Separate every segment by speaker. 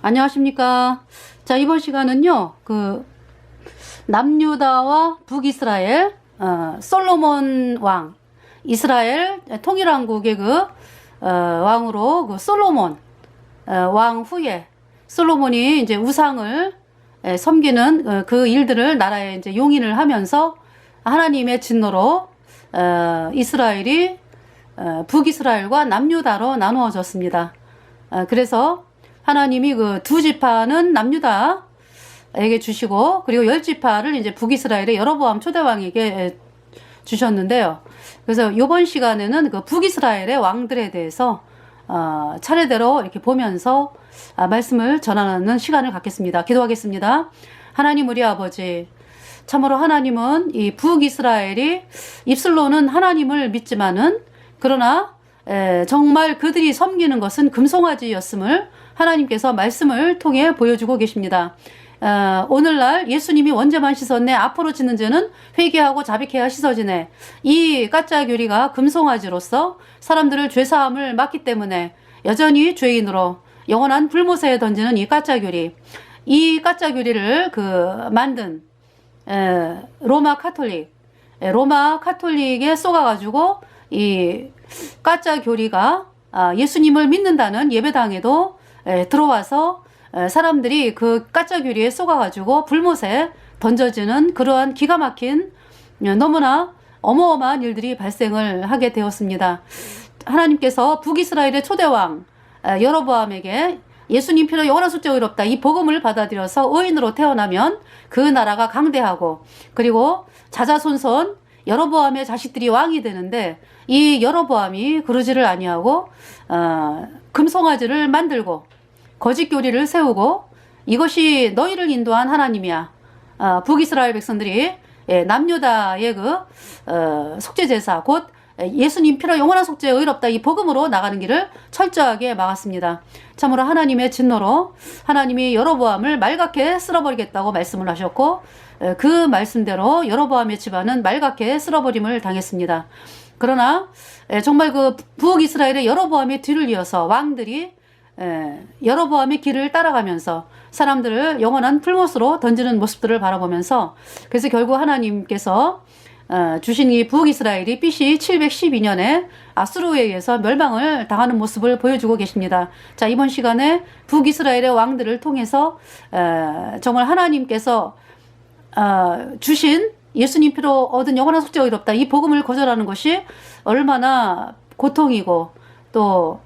Speaker 1: 안녕하십니까. 자, 이번 시간은요, 남유다와 북이스라엘, 솔로몬 왕, 이스라엘 통일왕국의 왕으로 솔로몬, 왕 후에 솔로몬이 이제 우상을 섬기는 그 일들을 나라에 이제 용인을 하면서 하나님의 진노로, 이스라엘이, 북이스라엘과 남유다로 나누어졌습니다. 그래서 하나님이 그 두 지파는 남유다에게 주시고, 그리고 10지파를 이제 북이스라엘의 여로보암 초대왕에게 주셨는데요. 그래서 이번 시간에는 그 북이스라엘의 왕들에 대해서 차례대로 이렇게 보면서 말씀을 전하는 시간을 갖겠습니다. 기도하겠습니다. 하나님 우리 아버지, 참으로 하나님은 이 북이스라엘이 입술로는 하나님을 믿지만은 그러나 정말 그들이 섬기는 것은 금송아지였음을 하나님께서 말씀을 통해 보여주고 계십니다. 오늘날 예수님이 원죄만 씻었네, 앞으로 짓는 죄는 회개하고 자백해야 씻어지네. 이 가짜교리가 금송아지로서 사람들을 죄사함을 막기 때문에 여전히 죄인으로 영원한 불못에 던지는 이 가짜교리, 이 가짜교리를 만든 로마 카톨릭에 쏘가가지고 이 가짜교리가 예수님을 믿는다는 예배당에도 들어와서 사람들이 그 가짜교리에 쏘가가지고 불못에 던져지는 그러한 기가 막힌 너무나 어마어마한 일들이 발생을 하게 되었습니다. 하나님께서 북이스라엘의 초대왕 여로보암에게 예수님 피로 영원한 속죄 의롭다, 이 복음을 받아들여서 의인으로 태어나면 그 나라가 강대하고 그리고 자자손손 여로보암의 자식들이 왕이 되는데, 이 여로보암이 그러지를 아니하고 금송아지를 만들고 거짓 교리를 세우고, 이것이 너희를 인도한 하나님이야. 북이스라엘 백성들이 남유다의 속죄제사 곧 예수님 피로 영원한 속죄 의롭다, 이 복음으로 나가는 길을 철저하게 막았습니다. 참으로 하나님의 진노로 하나님이 여로보암을 말갛게 쓸어버리겠다고 말씀을 하셨고, 그 말씀대로 여로보암의 집안은 말갛게 쓸어버림을 당했습니다. 그러나 정말 그 북이스라엘의 여로보암의 뒤를 이어서 왕들이 여로보암의 길을 따라가면서 사람들을 영원한 풀못으로 던지는 모습들을 바라보면서, 그래서 결국 하나님께서 주신 이 북이스라엘이 BC 712년에 아수르에 의해서 멸망을 당하는 모습을 보여주고 계십니다. 자, 이번 시간에 북이스라엘의 왕들을 통해서 정말 하나님께서 주신 예수님 피로 얻은 영원한 속죄 의롭다, 이 복음을 거절하는 것이 얼마나 고통이고, 또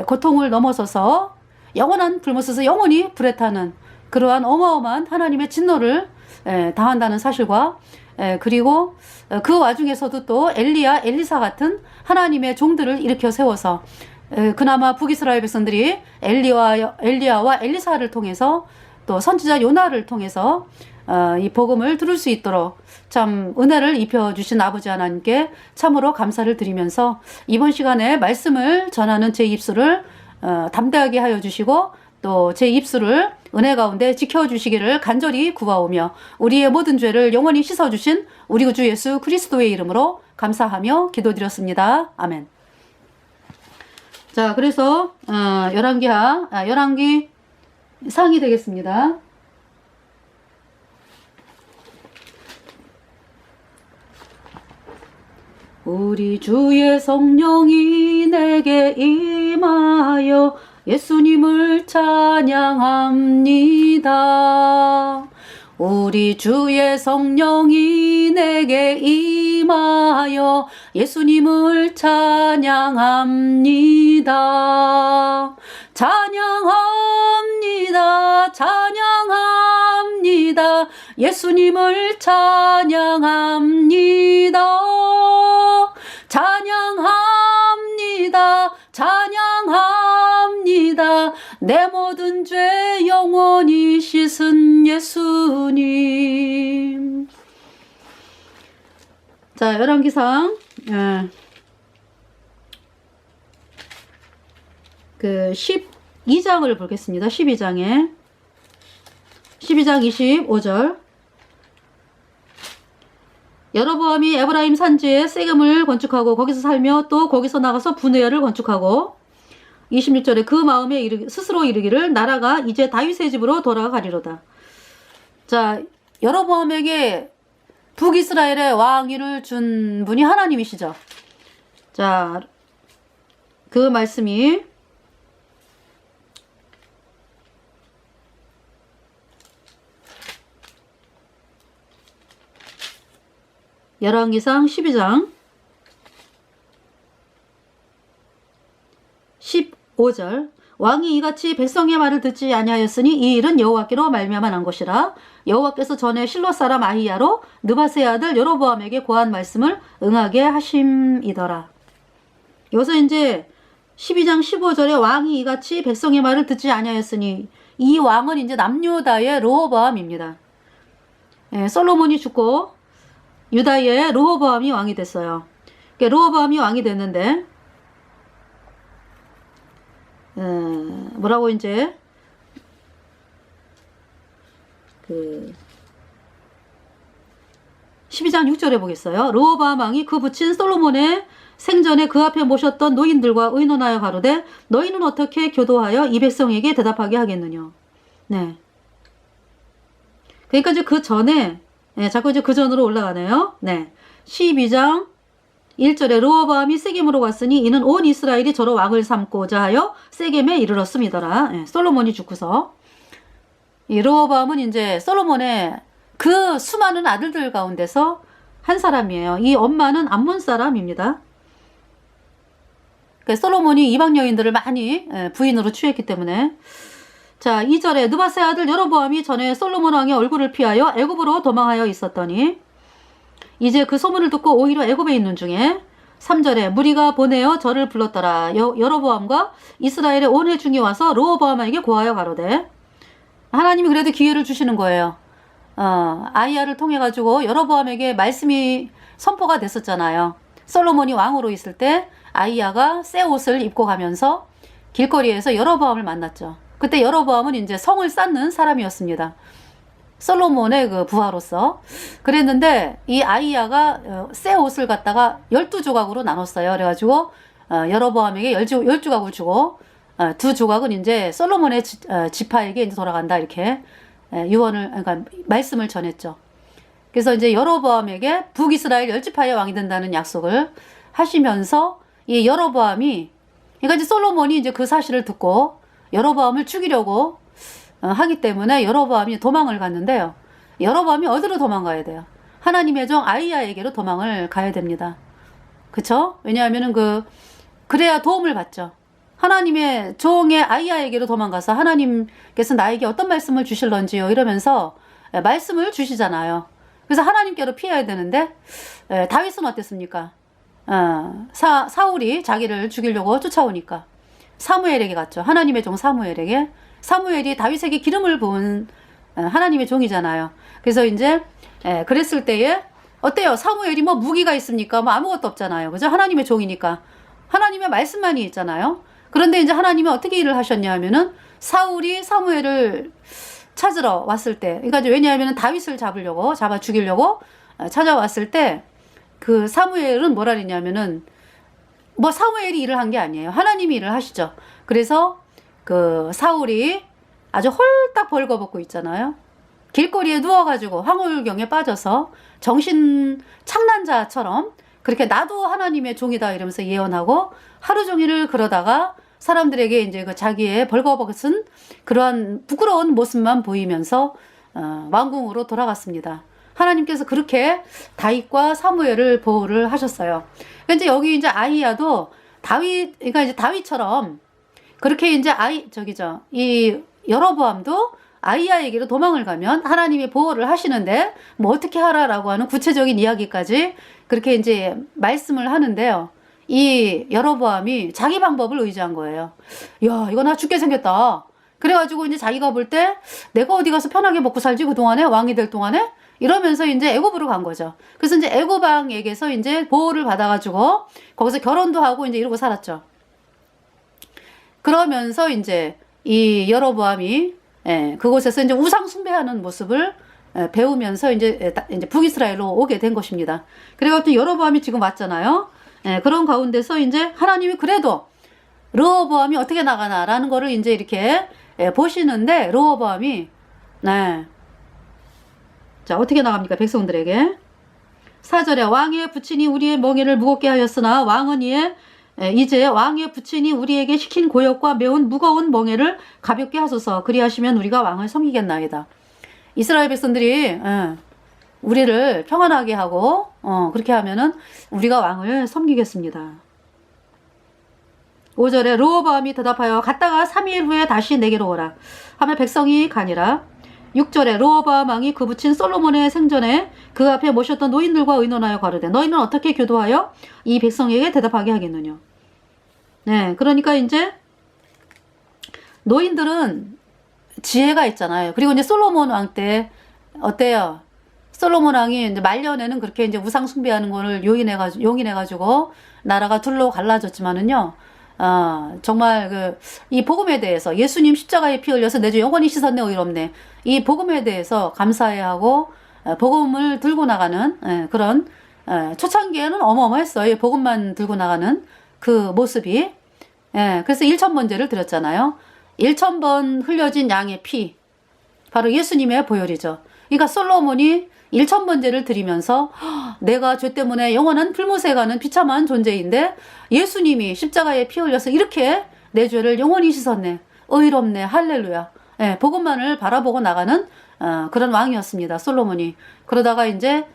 Speaker 1: 고통을 넘어서서 영원한 불못에서 영원히 불에 타는 그러한 어마어마한 하나님의 진노를 당한다는 사실과, 그리고 그 와중에서도 또 엘리야, 엘리사 같은 하나님의 종들을 일으켜 세워서 그나마 북이스라엘 백성들이 엘리야와 엘리사를 통해서 또 선지자 요나를 통해서 이 복음을 들을 수 있도록 참 은혜를 입혀주신 아버지 하나님께 참으로 감사를 드리면서, 이번 시간에 말씀을 전하는 제 입술을 담대하게 하여 주시고, 또 제 입술을 은혜 가운데 지켜주시기를 간절히 구하오며, 우리의 모든 죄를 영원히 씻어주신 우리 구주 예수 그리스도의 이름으로 감사하며 기도드렸습니다. 아멘. 자, 그래서 열왕기 상이 되겠습니다. 우리 주의 성령이 내게 임하여 예수님을 찬양합니다. 우리 주의 성령이 내게 임하여 예수님을 찬양합니다. 찬양합니다. 찬양합니다. 예수님을 찬양합니다. 찬양합니다. 찬양합니다. 내 모든 죄 영원히 씻은 예수님. 자, 열왕기상 12장을 보겠습니다. 12장 25절. 여로보암이 에브라임 산지에 세겜을 건축하고 거기서 살며 또 거기서 나가서 분회를 건축하고 26절에 그 마음에 스스로 이르기를 나라가 이제 다윗의 집으로 돌아가리로다. 자, 여로보암에게 북이스라엘의 왕위를 준 분이 하나님이시죠. 자, 그 말씀이 열왕기상 12장 15절 왕이 이같이 백성의 말을 듣지 아니하였으니 이 일은 여호와께로 말미암아 난 것이라. 여호와께서 전에 실로 사람 아히야로 느밧의 아들 여로보암에게 고한 말씀을 응하게 하심이더라. 여기서 이제 12장 15절에 왕이 이같이 백성의 말을 듣지 아니하였으니 이 왕은 이제 남유다의 르호보암입니다. 예, 솔로몬이 죽고 유다의 르호보암이 왕이 됐어요. 그러니까 르호보암이 왕이 됐는데 뭐라고 이제 그 12장 6절에 보겠어요. 르호보암 왕이 그 부친 솔로몬의 생전에 그 앞에 모셨던 노인들과 의논하여 가로되 너희는 어떻게 교도하여 이 백성에게 대답하게 하겠느냐. 네. 그러니까 이제 그 전에 자꾸 이제 그 전으로 올라가네요. 네. 12장 1절에 르호보암이 세겜으로 왔으니 이는 온 이스라엘이 저로 왕을 삼고자 하여 세겜에 이르렀음이더라. 예, 솔로몬이 죽고서 이 르호보암은 이제 솔로몬의 그 수많은 아들들 가운데서 한 사람이에요. 이 엄마는 암몬 사람입니다. 그러니까 솔로몬이 이방 여인들을 많이 부인으로 취했기 때문에. 자, 2절에 느밧의 아들 여로보암이 전에 솔로몬 왕의 얼굴을 피하여 애굽으로 도망하여 있었더니 이제 그 소문을 듣고 오히려 애굽에 있는 중에 3절에 무리가 보내어 저를 불렀더라. 여로보암과 이스라엘의 온 회중이 와서 르호보암에게 고하여 가로되 하나님이 그래도 기회를 주시는 거예요. 아히야를 통해 가지고 여로보암에게 말씀이 선포가 됐었잖아요. 솔로몬이 왕으로 있을 때 아히야가 새 옷을 입고 가면서 길거리에서 여로보암을 만났죠. 그때 여로보암은 이제 성을 쌓는 사람이었습니다. 솔로몬의 그 부하로서. 그랬는데 이 아히야가 새 옷을 갖다가 12조각으로 나눴어요. 그래가지고 여로보암에게 10조각을 주고 2조각은 이제 솔로몬의 지파에게 이제 돌아간다 이렇게 유언을 그러니까 말씀을 전했죠. 그래서 이제 여로보암에게 북이스라엘 10지파의 왕이 된다는 약속을 하시면서 이 여로보암이 그러니까 이제 솔로몬이 이제 그 사실을 듣고 여로보암을 죽이려고 하기 때문에 여로보암이 도망을 갔는데요. 여로보암이 어디로 도망가야 돼요? 하나님의 종 아히야에게로 도망을 가야 됩니다. 그쵸? 왜냐하면은 그래야 도움을 받죠. 하나님의 종의 아히야에게로 도망가서 하나님께서 나에게 어떤 말씀을 주실런지요 이러면서 말씀을 주시잖아요. 그래서 하나님께로 피해야 되는데 다윗은 어땠습니까? 사울이 자기를 죽이려고 쫓아오니까 사무엘에게 갔죠. 하나님의 종 사무엘에게. 사무엘이 다윗에게 기름을 부은 하나님의 종이잖아요. 그래서 이제 그랬을 때에 어때요? 사무엘이 뭐 무기가 있습니까? 뭐 아무것도 없잖아요. 그죠? 하나님의 종이니까. 하나님의 말씀만이 있잖아요. 그런데 이제 하나님이 어떻게 일을 하셨냐 하면은 사울이 사무엘을 찾으러 왔을 때, 그러니까 왜냐하면 다윗을 잡아 죽이려고 찾아왔을 때 그 사무엘은 뭐라 그랬냐면은 뭐 사무엘이 일을 한 게 아니에요. 하나님이 일을 하시죠. 그래서 그 사울이 아주 홀딱 벌거벗고 있잖아요. 길거리에 누워가지고 황홀경에 빠져서 정신 착란자처럼 그렇게 나도 하나님의 종이다 이러면서 예언하고 하루 종일을 그러다가 사람들에게 이제 그 자기의 벌거벗은 그러한 부끄러운 모습만 보이면서 왕궁으로 돌아갔습니다. 하나님께서 그렇게 다윗과 사무엘을 보호를 하셨어요. 근데 여기 이제 아히야도 그러니까 이제 다윗처럼 그렇게 이제 이 여로보암도 아히야에게로 도망을 가면 하나님이 보호를 하시는데 뭐 어떻게 하라라고 하는 구체적인 이야기까지 그렇게 이제 말씀을 하는데요. 이 여로보암이 자기 방법을 의지한 거예요. 야, 이거 나 죽게 생겼다. 그래가지고 이제 자기가 볼 때 내가 어디 가서 편하게 먹고 살지 그동안에 왕이 될 동안에 이러면서 이제 애굽으로 간 거죠. 그래서 이제 애굽 왕에게서 이제 보호를 받아가지고 거기서 결혼도 하고 이제 이러고 살았죠. 그러면서 이제 이 여로보암이 그곳에서 이제 우상 숭배하는 모습을 배우면서 이제 북이스라엘로 오게 된 것입니다. 그래가지고 여로보암이 지금 왔잖아요. 그런 가운데서 이제 하나님이 그래도 르호보암이 어떻게 나가나라는 거를 이제 이렇게 보시는데, 르호보암이, 네. 자, 어떻게 나갑니까? 백성들에게. 4절에 왕의 부친이 우리의 멍에를 무겁게 하였으나 왕은 이제 왕의 부친이 우리에게 시킨 고역과 매운 무거운 멍에를 가볍게 하소서. 그리하시면 우리가 왕을 섬기겠나이다. 이스라엘 백성들이 우리를 평안하게 하고 그렇게 하면은 우리가 왕을 섬기겠습니다. 5절에 르호보암이 대답하여 갔다가 3일 후에 다시 내게로 오라 하며 백성이 가니라. 6절에 르호보암 왕이 그 부친 솔로몬의 생전에 그 앞에 모셨던 노인들과 의논하여 가로되 너희는 어떻게 교도하여 이 백성에게 대답하게 하겠느냐. 네, 그러니까 이제 노인들은 지혜가 있잖아요. 그리고 이제 솔로몬 왕 때 어때요? 솔로몬 왕이 이제 말년에는 그렇게 이제 우상 숭배하는 거를 용인해가지고 나라가 둘로 갈라졌지만은요. 정말 이 복음에 대해서 예수님 십자가에 피 흘려서 내 주 영원히 씻었네 의롭네. 이 복음에 대해서 감사해야 하고 복음을 들고 나가는 그런 초창기에는 어마어마했어요. 복음만 들고 나가는 그 모습이. 그래서 1000번제를 드렸잖아요. 1000번 흘려진 양의 피. 바로 예수님의 보혈이죠. 그러니까 솔로몬이 1000번제를 드리면서 내가 죄 때문에 영원한 불못에 가는 비참한 존재인데 예수님이 십자가에 피 흘려서 이렇게 내 죄를 영원히 씻었네. 의롭네. 할렐루야. 복음만을 바라보고 나가는 그런 왕이었습니다. 솔로몬이. 그러다가 이제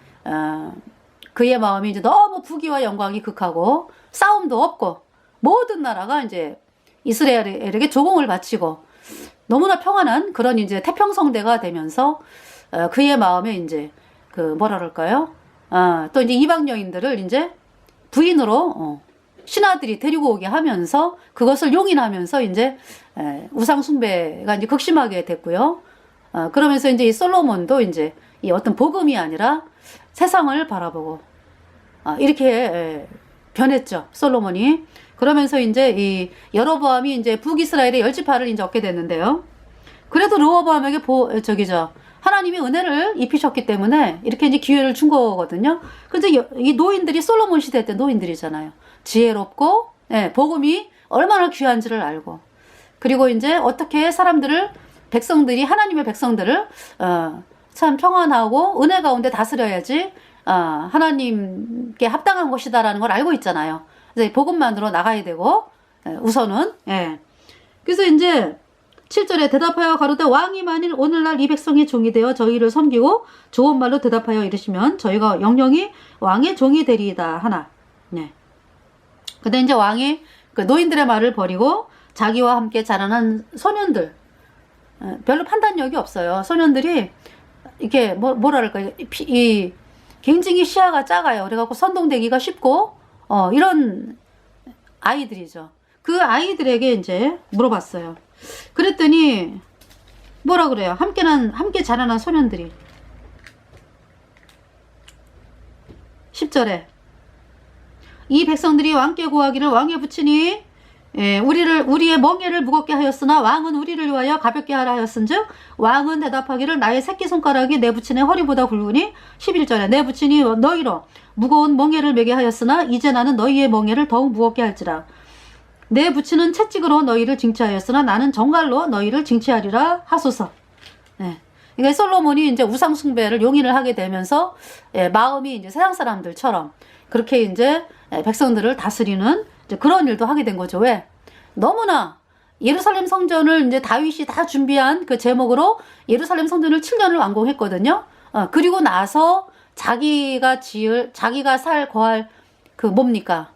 Speaker 1: 그의 마음이 이제 너무 부귀와 영광이 극하고 싸움도 없고 모든 나라가 이제 이스라엘에게 조공을 바치고 너무나 평안한 그런 이제 태평성대가 되면서 그의 마음에 이제 뭐라 그럴까요? 또 이제 이방 여인들을 이제 부인으로 신하들이 데리고 오게 하면서 그것을 용인하면서 이제 우상 숭배가 이제 극심하게 됐고요. 그러면서 이제 이 솔로몬도 이제 이 어떤 복음이 아니라 세상을 바라보고 이렇게 변했죠. 솔로몬이. 그러면서 이제 이 여로보암이 이제 북이스라엘의 10지파를 이제 얻게 됐는데요. 그래도 르호보암에게 하나님이 은혜를 입히셨기 때문에 이렇게 이제 기회를 준 거거든요. 근데 이 노인들이 솔로몬 시대 때 노인들이잖아요. 지혜롭고, 복음이 얼마나 귀한지를 알고, 그리고 이제 어떻게 하나님의 백성들을, 참 평안하고 은혜 가운데 다스려야지, 하나님께 합당한 것이다라는 걸 알고 있잖아요. 이제 복음만으로 나가야 되고, 우선은, 그래서 이제, 7절에 대답하여 가로되 왕이 만일 오늘날 이 백성의 종이 되어 저희를 섬기고 좋은 말로 대답하여 이르시면 저희가 영영이 왕의 종이 되리이다 하나. 네. 근데 이제 왕이 그 노인들의 말을 버리고 자기와 함께 자라난 소년들, 별로 판단력이 없어요. 소년들이 이렇게 뭐랄까요, 굉장히 시야가 작아요. 그래갖고 선동되기가 쉽고 이런 아이들이죠. 그 아이들에게 이제 물어봤어요. 그랬더니 뭐라 그래요? 함께 자라난 소년들이 10절에 이 백성들이 왕께 구하기를 왕의 부친이 우리의 멍에를 무겁게 하였으나 왕은 우리를 위하여 가볍게 하라 하였은즉 왕은 대답하기를 나의 새끼손가락이 내 부친의 허리보다 굵으니 11절에 내 부친이 너희로 무거운 멍에를 매게 하였으나 이제 나는 너희의 멍에를 더욱 무겁게 할지라. 내 부친은 채찍으로 너희를 징치하였으나 나는 정갈로 너희를 징치하리라 하소서. 그러니까 솔로몬이 이제 우상 숭배를 용인을 하게 되면서 마음이 이제 세상 사람들처럼 그렇게 이제 백성들을 다스리는 이제 그런 일도 하게 된 거죠. 왜? 너무나 예루살렘 성전을 이제 다윗이 다 준비한 그 제목으로 예루살렘 성전을 7년을 완공했거든요. 그리고 나서 자기가 거할 뭡니까?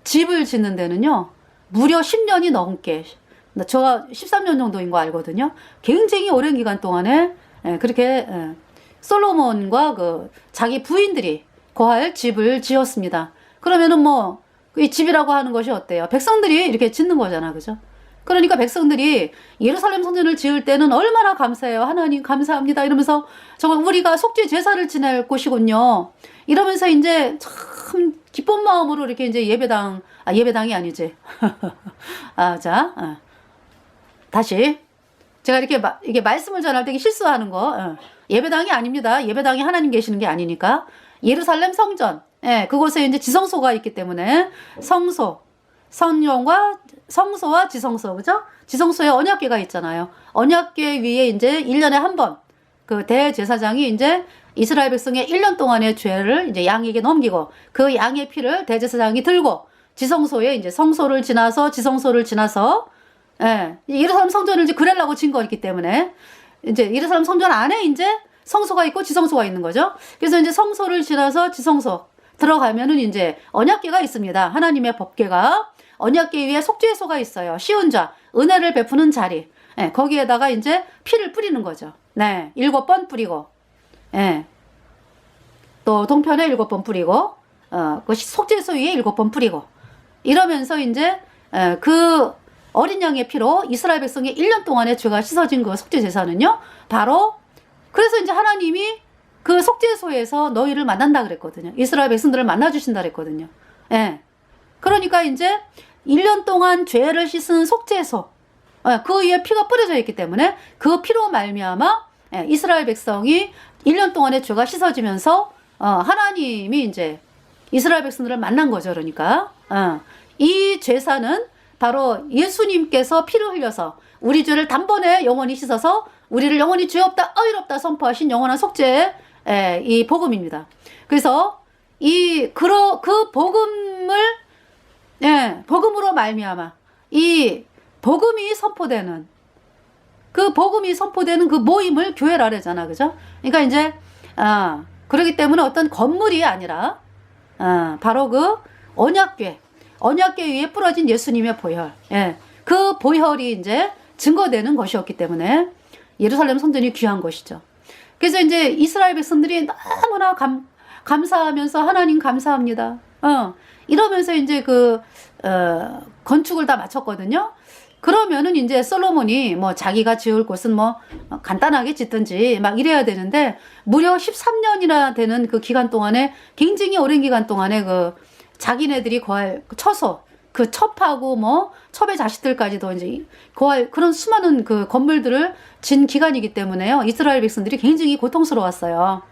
Speaker 1: 집을 짓는 데는요, 무려 10년이 넘게, 제가 13년 정도인 거 알거든요. 굉장히 오랜 기간 동안에, 그렇게, 솔로몬과 자기 부인들이 거할 집을 지었습니다. 그러면은 이 집이라고 하는 것이 어때요? 백성들이 이렇게 짓는 거잖아, 그죠? 그러니까 백성들이 예루살렘 성전을 지을 때는 얼마나 감사해요. 하나님 감사합니다. 이러면서 정말 우리가 속죄 제사를 지낼 곳이군요. 이러면서 이제 참 기쁜 마음으로 이렇게 이제 예배당이 아니지. 다시. 제가 이게 말씀을 전할 때 실수하는 거. 예배당이 아닙니다. 예배당이 하나님 계시는 게 아니니까. 예루살렘 성전. 그곳에 이제 지성소가 있기 때문에 성소. 성령과 성소와 지성소, 그죠? 지성소에 언약궤가 있잖아요. 언약궤 위에 이제 1년에 한 번, 그 대제사장이 이제 이스라엘 백성의 1년 동안의 죄를 이제 양에게 넘기고 그 양의 피를 대제사장이 들고 지성소에 이제 성소를 지나서 지성소를 지나서 예, 예루살렘 성전을 이제 그래려고 진 거였기 때문에 이제 예루살렘 성전 안에 이제 성소가 있고 지성소가 있는 거죠. 그래서 이제 성소를 지나서 지성소 들어가면은 이제 언약궤가 있습니다. 하나님의 법궤가 언약궤 위에 속죄소가 있어요. 시은 자, 은혜를 베푸는 자리. 예, 거기에다가 이제 피를 뿌리는 거죠. 네, 7번 뿌리고, 예, 또 동편에 7번 뿌리고, 그 속죄소 위에 7번 뿌리고, 이러면서 이제 그 어린 양의 피로 이스라엘 백성의 1년 동안의 죄가 씻어진 그 속죄 제사는요, 바로 그래서 이제 하나님이 그 속죄소에서 너희를 만난다 그랬거든요. 이스라엘 백성들을 만나주신다 그랬거든요. 예. 그러니까 이제 1년 동안 죄를 씻은 속죄소, 그 위에 피가 뿌려져 있기 때문에 그 피로 말미암아 이스라엘 백성이 1년 동안의 죄가 씻어지면서 하나님이 이제 이스라엘 백성들을 만난 거죠. 그러니까 이 제사는 바로 예수님께서 피를 흘려서 우리 죄를 단번에 영원히 씻어서 우리를 영원히 죄 없다 의롭다 선포하신 영원한 속죄의 이 복음입니다. 그래서 그 복음을 복음으로 말미암아 이 복음이 선포되는 그 모임을 교회라 그러잖아, 그죠? 그러니까 이제 그렇기 때문에 어떤 건물이 아니라 바로 그 언약궤 위에 뿌려진 예수님의 보혈, 그 보혈이 이제 증거되는 것이었기 때문에 예루살렘 성전이 귀한 것이죠. 그래서 이제 이스라엘 백성들이 너무나 감사하면서 하나님 감사합니다. 이러면서 이제 건축을 다 마쳤거든요. 그러면은 이제 솔로몬이 뭐 자기가 지을 곳은 뭐 간단하게 짓든지 막 이래야 되는데 무려 13년이나 되는 그 기간 동안에 굉장히 오랜 기간 동안에 그 자기네들이 거할 처소, 그 첩하고 뭐 첩의 자식들까지도 이제 거할 그런 수많은 그 건물들을 진 기간이기 때문에요. 이스라엘 백성들이 굉장히 고통스러웠어요.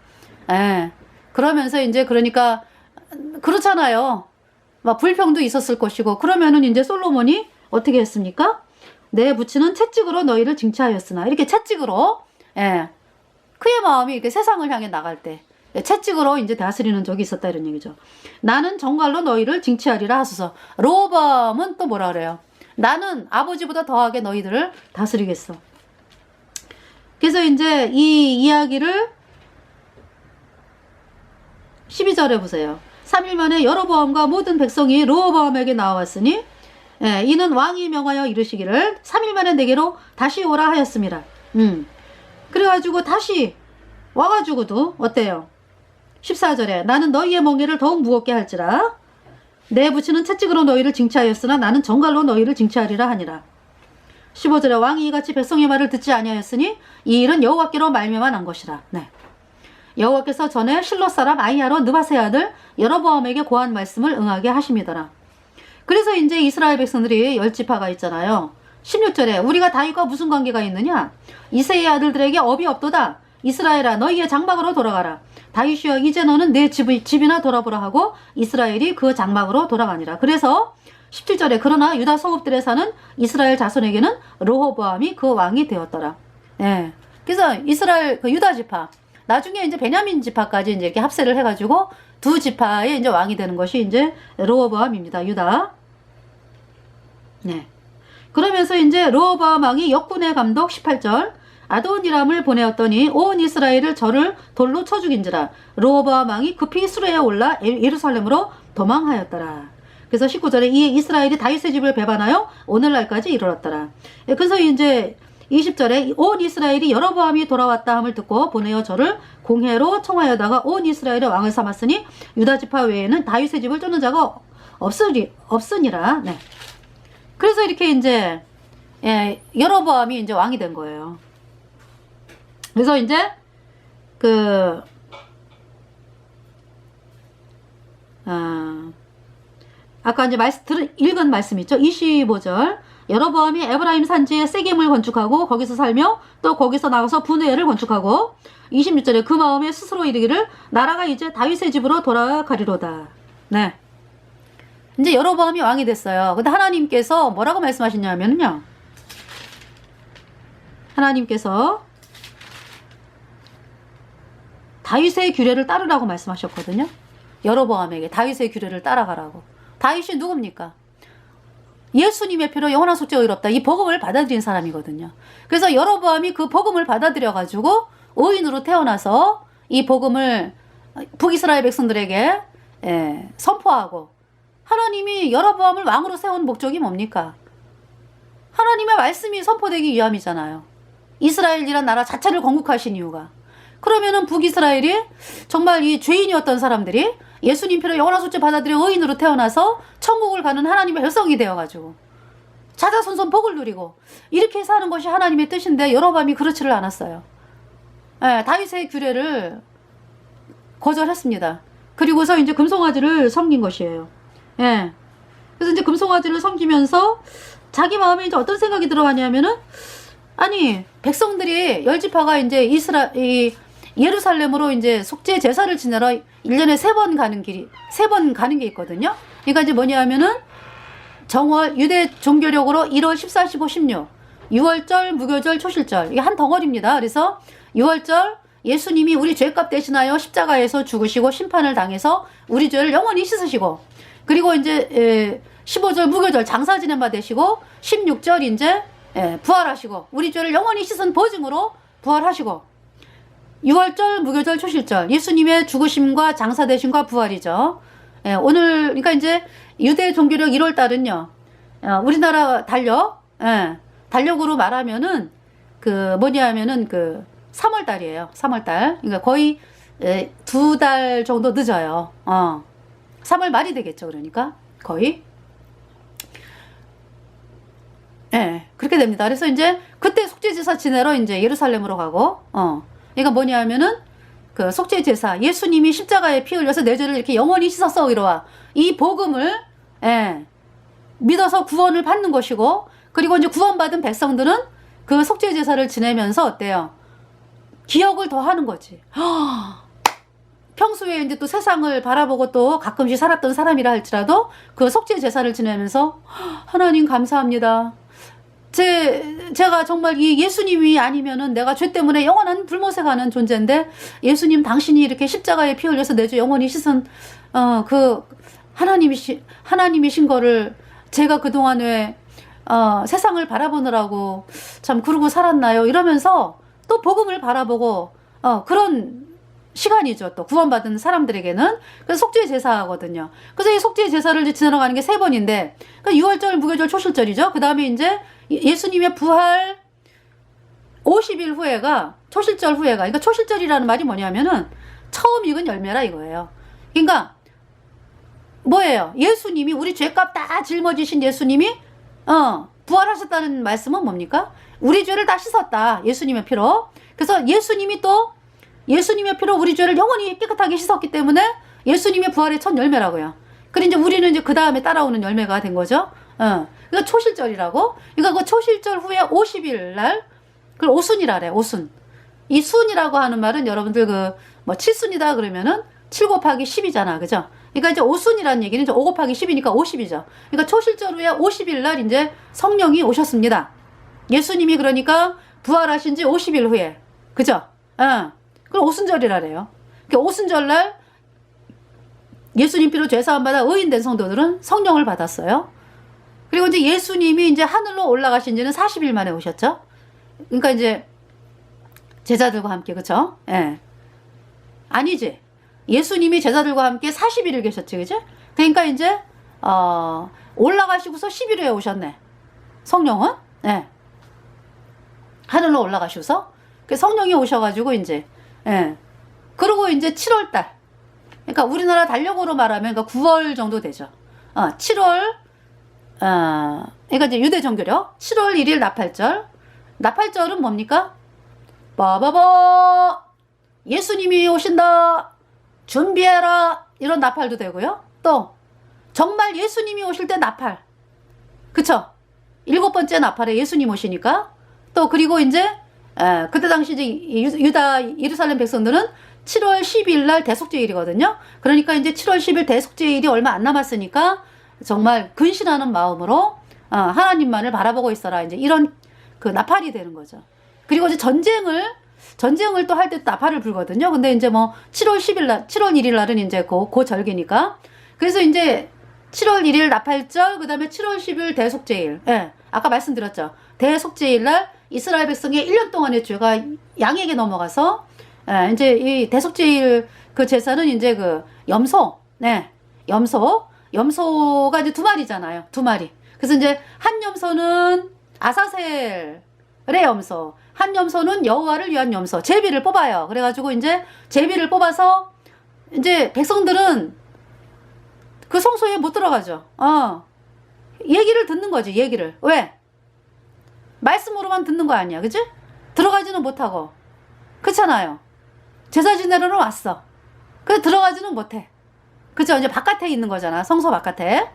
Speaker 1: 예. 그러면서 이제 그러니까 그렇잖아요. 막 불평도 있었을 것이고 그러면은 이제 솔로몬이 어떻게 했습니까? 내 부친은 채찍으로 너희를 징치하였으나 이렇게 채찍으로 그의 마음이 이렇게 세상을 향해 나갈 때 채찍으로 이제 다스리는 적이 있었다 이런 얘기죠. 나는 정갈로 너희를 징치하리라 하소서. 로보암은 또 뭐라 그래요? 나는 아버지보다 더하게 너희들을 다스리겠어. 그래서 이제 이 이야기를 12절에 보세요. 3일 만에 여로보암과 모든 백성이 르호보암에게 나왔으니 이는 왕이 명하여 이르시기를 3일 만에 내게로 다시 오라 하였습니다. 그래가지고 다시 와가지고도 어때요? 14절에 나는 너희의 멍에를 더욱 무겁게 할지라 내 부친은 채찍으로 너희를 징치하였으나 나는 정갈로 너희를 징치하리라 하니라. 15절에 왕이 이같이 백성의 말을 듣지 아니하였으니 이 일은 여호와께로 말미암아 난 것이라. 여호와께서 전에 실로 사람 아히야로 느바세 아들 여로보암에게 고한 말씀을 응하게 하심이더라. 그래서 이제 이스라엘 백성들이 10지파가 있잖아요. 16절에 우리가 다윗과 무슨 관계가 있느냐? 이새의 아들들에게 업이 없도다. 이스라엘아 너희의 장막으로 돌아가라. 다윗이여 이제 너는 내 집이나 돌아보라 하고 이스라엘이 그 장막으로 돌아가니라. 그래서 17절에 그러나 유다 성읍들에 사는 이스라엘 자손에게는 르호보암이 그 왕이 되었더라. 그래서 이스라엘 그 유다 지파 나중에 이제 베냐민 지파까지 이제 이렇게 합세를 해가지고 두 지파의 이제 왕이 되는 것이 이제 르호보암입니다. 유다. 그러면서 이제 르호보암 왕이 역군의 감독 18절 아도니람을 보내었더니 온 이스라엘을 저를 돌로 쳐 죽인지라. 르호보암 왕이 급히 수레에 올라 예루살렘으로 도망하였더라. 그래서 19절에 이에 이스라엘이 다윗의 집을 배반하여 오늘날까지 이르렀더라. 그래서 이제 20절에 온 이스라엘이 여로보암이 돌아왔다 함을 듣고 보내어 저를 공회로 청하여다가 온 이스라엘의 왕을 삼았으니 유다 지파 외에는 다윗의 집을 쫓는 자가 없으니라. 그래서 이렇게 이제 여로보암이 이제 왕이 된 거예요. 그래서 이제 아까 이제 읽은 말씀 있죠. 25절 여로보암이 에브라임 산지에 세겜을 건축하고 거기서 살며 또 거기서 나가서 분회를 건축하고 26절에 그 마음에 스스로 이르기를 나라가 이제 다윗의 집으로 돌아가리로다. 이제 여로보암이 왕이 됐어요. 근데 하나님께서 뭐라고 말씀하셨냐면요. 하나님께서 다윗의 규례를 따르라고 말씀하셨거든요. 여로보암에게 다윗의 규례를 따라가라고. 다윗이 누굽니까? 예수님의 피로 영원한 속죄가 의롭다. 이 복음을 받아들인 사람이거든요. 그래서 여로보암이 그 복음을 받아들여 가지고 의인으로 태어나서 이 복음을 북이스라엘 백성들에게 선포하고, 하나님이 여로보암을 왕으로 세운 목적이 뭡니까? 하나님의 말씀이 선포되기 위함이잖아요. 이스라엘이란 나라 자체를 건국하신 이유가. 그러면은 북이스라엘이 정말 이 죄인이었던 사람들이 예수님 피로 영원한 속죄 받아들여 의인으로 태어나서 천국을 가는 하나님의 백성이 되어가지고 자자손손 복을 누리고 이렇게 사는 것이 하나님의 뜻인데, 여로보암이 그렇지를 않았어요. 다윗의 규례를 거절했습니다. 그리고서 이제 금송아지를 섬긴 것이에요. 그래서 이제 금송아지를 섬기면서 자기 마음에 이제 어떤 생각이 들어가냐면은, 아니 백성들이 열지파가 이제 예루살렘으로 이제 속죄 제사를 지내러 1년에 3번 가는 게 있거든요. 그러니까 이제 뭐냐 하면은 정월, 유대 종교력으로 1월 14, 15, 16, 6월절, 무교절, 초실절, 이게 한 덩어리입니다. 그래서 6월절 예수님이 우리 죄값 대신하여 십자가에서 죽으시고 심판을 당해서 우리 죄를 영원히 씻으시고, 그리고 이제 15절 무교절 장사 지낸 바 되시고, 16절 이제 부활하시고 우리 죄를 영원히 씻은 보증으로 부활하시고, 6월절, 무교절, 초실절, 예수님의 죽으심과 장사되심과 부활이죠. 오늘, 그러니까 이제 유대 종교력 1월달은요, 우리나라 달력으로 말하면은, 뭐냐 하면은 3월달이에요. 3월달. 그러니까 거의 2달 정도 늦어요. 3월 말이 되겠죠. 그러니까 거의. 그렇게 됩니다. 그래서 이제 그때 속죄제사 지내러 이제 예루살렘으로 가고, 그러니까 뭐냐 하면은 속죄제사, 예수님이 십자가에 피 흘려서 내 죄를 이렇게 영원히 씻어서 이로와, 이 복음을 믿어서 구원을 받는 것이고, 그리고 이제 구원받은 백성들은 그 속죄제사를 지내면서 어때요? 기억을 더 하는 거지. 평소에 이제 또 세상을 바라보고 또 가끔씩 살았던 사람이라 할지라도 그 속죄제사를 지내면서, 하나님 감사합니다. 제가 정말 이 예수님이 아니면은 내가 죄 때문에 영원한 불못에 가는 존재인데, 예수님 당신이 이렇게 십자가에 피 흘려서 내 죄 영원히 씻은 하나님이신 거를 제가 그동안 왜 세상을 바라보느라고 참 그러고 살았나요? 이러면서 또 복음을 바라보고 그런 시간이죠. 또 구원받은 사람들에게는. 그래서 속죄 제사거든요. 그래서 이 속죄 제사를 지내러 가는 게 3번인데, 그러니까 6월절, 무교절, 초실절이죠. 그 다음에 이제 예수님의 부활 50일 후에가 초실절 후에가, 그러니까 초실절이라는 말이 뭐냐면은 처음 익은 열매라 이거예요. 그러니까 뭐예요? 예수님이 우리 죄값 다 짊어지신 예수님이 부활하셨다는 말씀은 뭡니까? 우리 죄를 다 씻었다. 예수님의 피로. 그래서 예수님의 피로 우리 죄를 영원히 깨끗하게 씻었기 때문에 예수님의 부활의 첫 열매라고요. 그리고 이제 우리는 이제 그 다음에 따라오는 열매가 된 거죠. 그러니까 초실절이라고. 그러니까 그 초실절 후에 50일 날, 그걸 오순이라래, 오순. 이 순이라고 하는 말은 여러분들 칠순이다 그러면은 7 곱하기 10이잖아. 그죠? 그러니까 이제 오순이라는 얘기는 이제 5 곱하기 10이니까 50이죠. 그러니까 초실절 후에 50일 날 이제 성령이 오셨습니다. 예수님이 그러니까 부활하신 지 50일 후에. 그죠? 그걸 오순절이라래요. 그러니까 오순절 날 예수님 피로 죄사함 받아 의인된 성도들은 성령을 받았어요. 그리고 이제 예수님이 이제 하늘로 올라가신 지는 40일 만에 오셨죠. 그러니까 이제 제자들과 함께, 그쵸? 아니지. 예수님이 제자들과 함께 41일 계셨지, 그죠? 그러니까 이제 올라가시고서 11일에 오셨네. 성령은? 하늘로 올라가시고서 성령이 오셔가지고 이제 그리고 이제 7월달, 그러니까 우리나라 달력으로 말하면 그러니까 9월 정도 되죠. 7월 그러니까 이제 유대 종교력 7월 1일 나팔절. 나팔절은 뭡니까? 빠바바 예수님이 오신다 준비해라, 이런 나팔도 되고요. 또 정말 예수님이 오실 때 나팔, 그쵸? 7번째 나팔에 예수님 오시니까. 또 그리고 이제 그때 당시 이제 예루살렘 백성들은 7월 10일 날 대속죄일이거든요. 그러니까 이제 7월 10일 대속죄일이 얼마 안 남았으니까 정말 근신하는 마음으로 하나님만을 바라보고 있어라. 이제 이런 그 나팔이 되는 거죠. 그리고 이제 전쟁을 또 할 때 나팔을 불거든요. 근데 이제 뭐 7월 10일 날, 7월 1일 날은 이제 그 절기니까. 그래서 이제 7월 1일 나팔절, 그 다음에 7월 10일 대속죄일. 예. 아까 말씀드렸죠. 대속죄일 날 이스라엘 백성의 1년 동안의 죄가 양에게 넘어가서, 예, 이제 이 대속죄일 그 제사는 이제 그 염소, 네. 염소가 이제 2마리잖아요. 2마리. 그래서 이제 한 염소는 아사셀의 염소, 한 염소는 여호와를 위한 염소, 제비를 뽑아요. 그래가지고 이제 제비를 뽑아서 이제 백성들은 그 성소에 못 들어가죠. 얘기를 듣는 거지, 얘기를. 왜? 말씀으로만 듣는 거 아니야, 그치? 들어가지는 못하고. 그렇잖아요. 제사 지내러는 왔어. 그래 들어가지는 못해. 그죠? 이제 바깥에 있는 거잖아, 성소 바깥에.